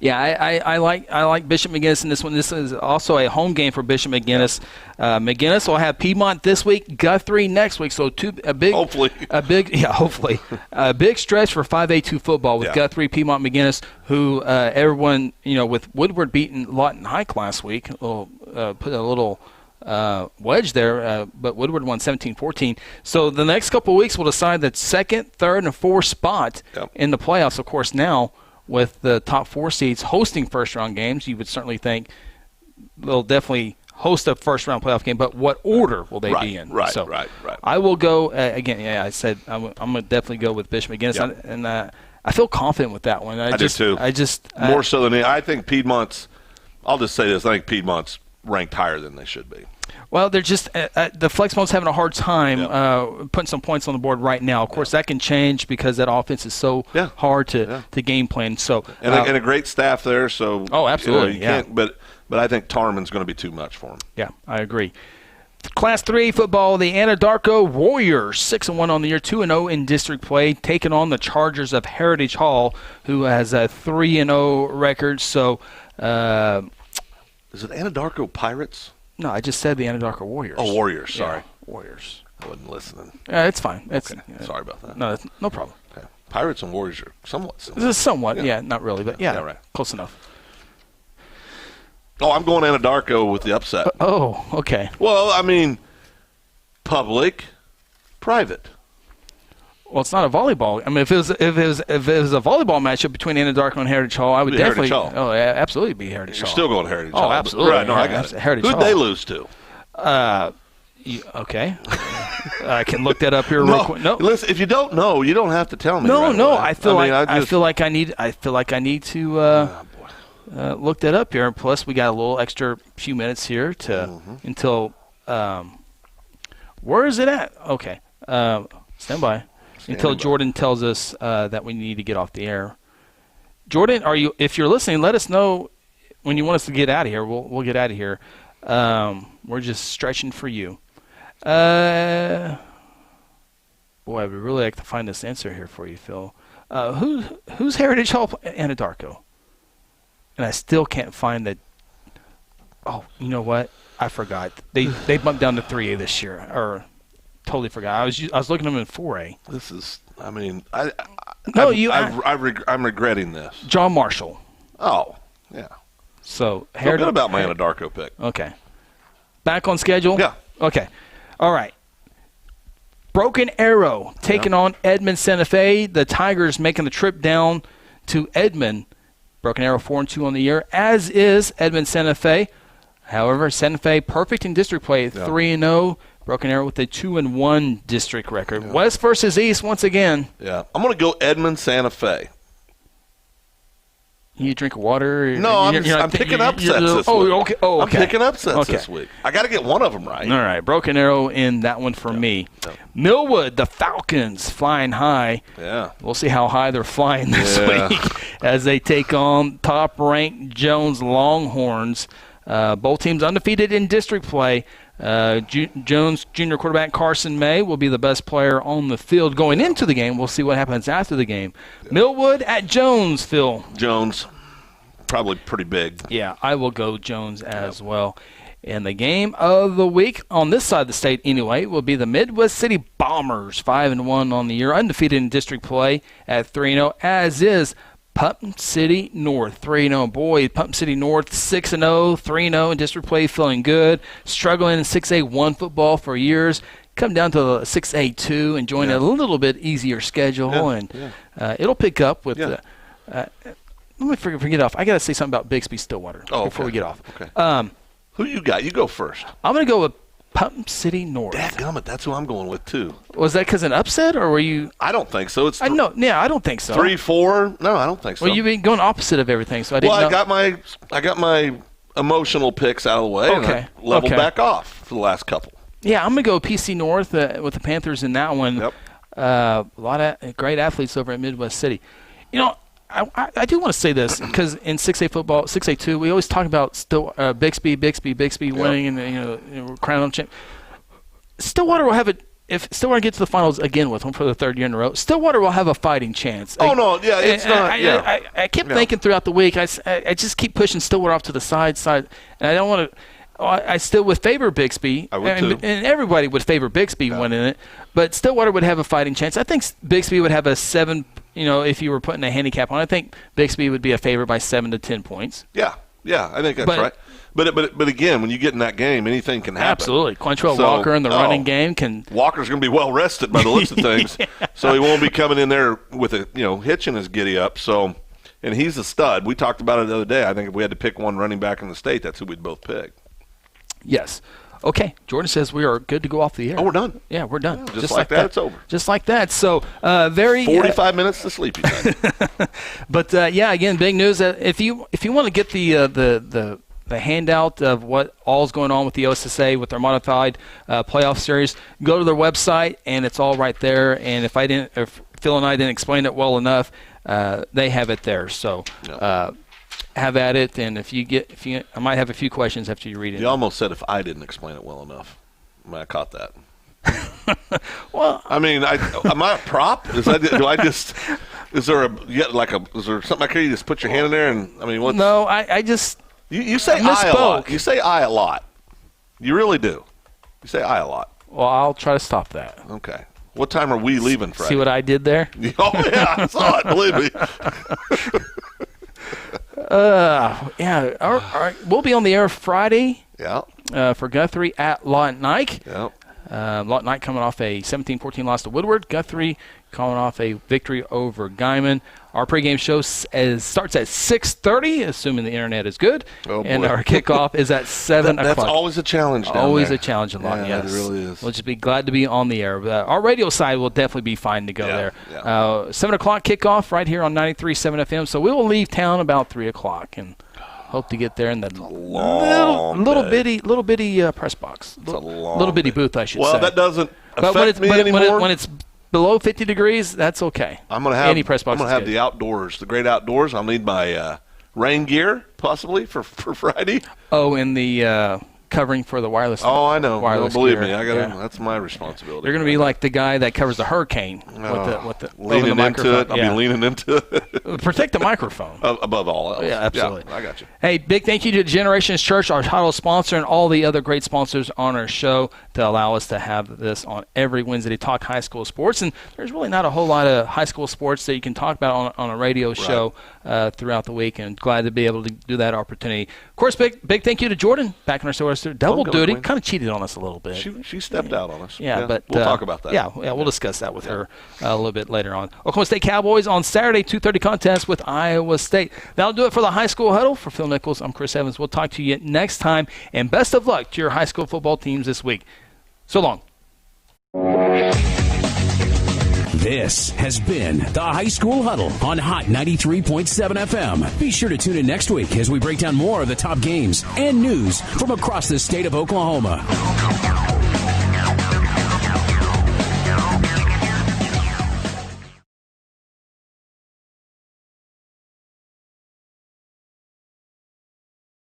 [SPEAKER 1] Yeah, I like Bishop McGinnis in this one. This is also a home game for Bishop McGinnis. McGinnis will have Piedmont this week, Guthrie next week. So hopefully a big stretch for 5A2 football with Guthrie, Piedmont, McGinnis, who everyone with Woodward beating Lawton Hike last week. Put a little wedge there, but Woodward won 17-14. So the next couple of weeks will decide the 2nd, 3rd, and 4th spot in the playoffs. Of course, now with the top 4 seeds hosting first-round games, you would certainly think they'll definitely host a first-round playoff game, but what order will they be in?
[SPEAKER 2] Right.
[SPEAKER 1] I will go, again, I said I'm going to definitely go with Bishop McGinnis, and I feel confident with that one.
[SPEAKER 2] I do too. More so than I think Piedmont's. I'll just say this: I think Piedmont's ranked higher than they should be.
[SPEAKER 1] Well, they're just the Flex Mode's having a hard time putting some points on the board right now. Of course, that can change because that offense is so hard to game plan. So
[SPEAKER 2] and a great staff there. So
[SPEAKER 1] absolutely,
[SPEAKER 2] you can't, but I think Tarman's going to be too much for him.
[SPEAKER 1] Yeah, I agree. Class 3 football, the Anadarko Warriors, 6-1 on the year, 2-0 in district play, taking on the Chargers of Heritage Hall, who has a 3-0 record. So,
[SPEAKER 2] is it Anadarko Pirates?
[SPEAKER 1] No, I just said the Anadarko Warriors.
[SPEAKER 2] Oh, Warriors. Sorry,
[SPEAKER 1] Warriors.
[SPEAKER 2] I wasn't listening.
[SPEAKER 1] It's fine.
[SPEAKER 2] Sorry about that.
[SPEAKER 1] No problem.
[SPEAKER 2] Okay. Pirates and Warriors are somewhat similar.
[SPEAKER 1] This is somewhat, not really, but right. Close enough.
[SPEAKER 2] Oh, I'm going Anadarko with the upset.
[SPEAKER 1] Okay.
[SPEAKER 2] Well, I mean, public, private.
[SPEAKER 1] Well, it's not a volleyball. I mean, if it was a volleyball matchup between Anadarko and Heritage Hall, I would definitely. Absolutely be Heritage Hall.
[SPEAKER 2] You're still going Heritage Hall.
[SPEAKER 1] Oh, absolutely.
[SPEAKER 2] Right, no, I got it.
[SPEAKER 1] Heritage
[SPEAKER 2] Who'd
[SPEAKER 1] Hall.
[SPEAKER 2] they lose to?
[SPEAKER 1] Okay. I can look that up here real quick. No,
[SPEAKER 2] listen. If you don't know, you don't have to tell me.
[SPEAKER 1] No. I feel like I need to look that up here. And plus, we got a little extra few minutes here until. Where is it at? Okay. Stand by. Until Jordan tells us that we need to get off the air. Jordan, if you're listening, let us know when you want us to get out of here. We'll get out of here. We're just stretching for you. Boy, I would really like to find this answer here for you, Phil. Who's Heritage Hall Anadarko? And I still can't find that. Oh, you know what? I forgot. They bumped down to 3A this year, or totally forgot. I was looking at them in 4A.
[SPEAKER 2] This is. I mean, I'm regretting this.
[SPEAKER 1] John Marshall.
[SPEAKER 2] Oh, yeah.
[SPEAKER 1] So
[SPEAKER 2] feel good about my Anadarko pick.
[SPEAKER 1] Okay. Back on schedule?
[SPEAKER 2] Yeah.
[SPEAKER 1] Okay. All right. Broken Arrow taking on Edmond Santa Fe. The Tigers making the trip down to Edmond. Broken Arrow 4-2 on the year, as is Edmond Santa Fe. However, Santa Fe perfect in district play, 3-0. Broken Arrow with a 2-1 district record. Yeah. West versus East once again.
[SPEAKER 2] Yeah. I'm going to go Edmond Santa Fe.
[SPEAKER 1] You drink water?
[SPEAKER 2] No, I'm picking upsets this week.
[SPEAKER 1] Okay.
[SPEAKER 2] I'm picking upsets this week. I got to get one of them right.
[SPEAKER 1] All right. Broken Arrow in that one for me. Millwood, the Falcons, flying high.
[SPEAKER 2] Yeah.
[SPEAKER 1] We'll see how high they're flying this week as they take on top-ranked Jones Longhorns. Both teams undefeated in district play. Jones junior quarterback Carson May will be the best player on the field going into the game. We'll see what happens after the game. Yeah. Millwood at Jones, Phil.
[SPEAKER 2] Jones, probably pretty big.
[SPEAKER 1] Yeah, I will go Jones as well. And the game of the week on this side of the state anyway will be the Midwest City Bombers, 5-1 on the year, undefeated in district play at 3-0, as is Putnam City North, 3-0. Boy, Putnam City North, 6-0, 3-0 in district play, feeling good. Struggling in 6A1 football for years. Come down to 6A2, enjoying a little bit easier schedule, and it'll pick up with let me forget off. I got to say something about Bixby Stillwater before we get off.
[SPEAKER 2] Okay. Who you got? You go first.
[SPEAKER 1] I'm going to go with Putnam City North.
[SPEAKER 2] Dadgummit, that's who I'm going with, too.
[SPEAKER 1] Was that because of an upset, or were you?
[SPEAKER 2] I don't think so.
[SPEAKER 1] I don't think so.
[SPEAKER 2] 3-4? No, I don't think so.
[SPEAKER 1] Well, you've been going opposite of everything, so I didn't know.
[SPEAKER 2] I got my emotional picks out of the way, and I leveled back off for the last couple.
[SPEAKER 1] Yeah, I'm going to go PC North with the Panthers in that one.
[SPEAKER 2] Yep.
[SPEAKER 1] A lot of great athletes over at Midwest City. You know, I do want to say this because in 6A football, 6A2, we always talk about Bixby winning and crown champ. Stillwater will have if Stillwater gets to the finals again with them for the third year in a row, Stillwater will have a fighting chance.
[SPEAKER 2] It's not.
[SPEAKER 1] I kept thinking throughout the week. I just keep pushing Stillwater off to the side, and I don't want to. I still would favor Bixby,
[SPEAKER 2] I would too.
[SPEAKER 1] And everybody would favor Bixby winning it, but Stillwater would have a fighting chance. I think Bixby would have a 7. If you were putting a handicap on, I think Bixby would be a favorite by 7 to 10 points.
[SPEAKER 2] Yeah, I think that's right. But again, when you get in that game, anything can happen.
[SPEAKER 1] Absolutely. Quantrell Walker in the running game can.
[SPEAKER 2] Walker's going to be well rested by the looks of things, so he won't be coming in there with a hitch in his giddy up. So, and he's a stud. We talked about it the other day. I think if we had to pick one running back in the state, that's who we'd both pick.
[SPEAKER 1] Yes. Okay, Jordan says we are good to go off the air.
[SPEAKER 2] Oh, we're done.
[SPEAKER 1] Yeah, we're done.
[SPEAKER 2] Yeah, just like that, it's over.
[SPEAKER 1] Just like that. So,
[SPEAKER 2] 45 minutes to sleepy time.
[SPEAKER 1] But again, big news. If you want to get the handout of what all's going on with the OSSA with their modified playoff series, go to their website and it's all right there. And if Phil and I didn't explain it well enough, they have it there. So. Have at it, and I might have a few questions after you read it.
[SPEAKER 2] You almost said if I didn't explain it well enough. I caught that.
[SPEAKER 1] Well,
[SPEAKER 2] I mean, am I a prop? Is there something I can you just put your hand in there and what's?
[SPEAKER 1] No, I just
[SPEAKER 2] you say I a lot. You say I a lot. You really do. You say I a lot.
[SPEAKER 1] Well, I'll try to stop that.
[SPEAKER 2] Okay. What time are we leaving Friday?
[SPEAKER 1] See what I did there?
[SPEAKER 2] Oh yeah, I saw it. Believe me.
[SPEAKER 1] All right. We'll be on the air Friday.
[SPEAKER 2] Yeah.
[SPEAKER 1] For Guthrie at Lawton Nike.
[SPEAKER 2] Yeah.
[SPEAKER 1] Lawton Nike coming off a 17-14 loss to Woodward. Guthrie coming off a victory over Guyman. Our pregame show starts at 6:30, assuming the internet is good.
[SPEAKER 2] Oh, boy.
[SPEAKER 1] And our kickoff is at 7 o'clock.
[SPEAKER 2] That's always a challenge down
[SPEAKER 1] Always
[SPEAKER 2] there.
[SPEAKER 1] a challenge in Lawton, yes.
[SPEAKER 2] It really is.
[SPEAKER 1] We'll just be glad to be on the air. Our radio side will definitely be fine to go there.
[SPEAKER 2] Yeah.
[SPEAKER 1] 7 o'clock kickoff right here on 93.7 FM. So we will leave town about 3 o'clock and hope to get there in the little bitty press box. Little bitty booth, I should say.
[SPEAKER 2] Well, that doesn't affect me anymore.
[SPEAKER 1] When it's below 50 degrees, that's okay.
[SPEAKER 2] I'm gonna have
[SPEAKER 1] any press box.
[SPEAKER 2] I'm gonna have the outdoors, the great outdoors. I'll need my rain gear possibly for Friday.
[SPEAKER 1] Oh, and the covering for the wireless.
[SPEAKER 2] Oh, I know.
[SPEAKER 1] Wireless
[SPEAKER 2] believe
[SPEAKER 1] gear.
[SPEAKER 2] me, I got that's my responsibility.
[SPEAKER 1] You're going to be like the guy that covers the hurricane with the
[SPEAKER 2] leaning
[SPEAKER 1] the
[SPEAKER 2] into it. I'll be leaning into it.
[SPEAKER 1] Protect the microphone
[SPEAKER 2] above all else.
[SPEAKER 1] Yeah, absolutely.
[SPEAKER 2] Yeah, I got you.
[SPEAKER 13] Hey, big thank you to Generations Church, our title sponsor, and all the other great sponsors on our show to allow us to have this on every Wednesday to talk high school sports. And there's really not a whole lot of high school sports that you can talk about on a radio show throughout the week, and glad to be able to do that opportunity. Of course, big thank you to Jordan back in our store. Double duty. Kind of cheated on us a little bit.
[SPEAKER 2] She stepped out on us.
[SPEAKER 1] Yeah, but
[SPEAKER 2] we'll talk about that.
[SPEAKER 1] Yeah, we'll discuss that with her a little bit later on. Oklahoma State Cowboys on Saturday, 2:30 contest with Iowa State. That'll do it for the High School Huddle. For Phil Nichols, I'm Chris Evans. We'll talk to you next time, and best of luck to your high school football teams this week. So long.
[SPEAKER 4] This has been the High School Huddle on Hot 93.7 FM. Be sure to tune in next week as we break down more of the top games and news from across the state of Oklahoma.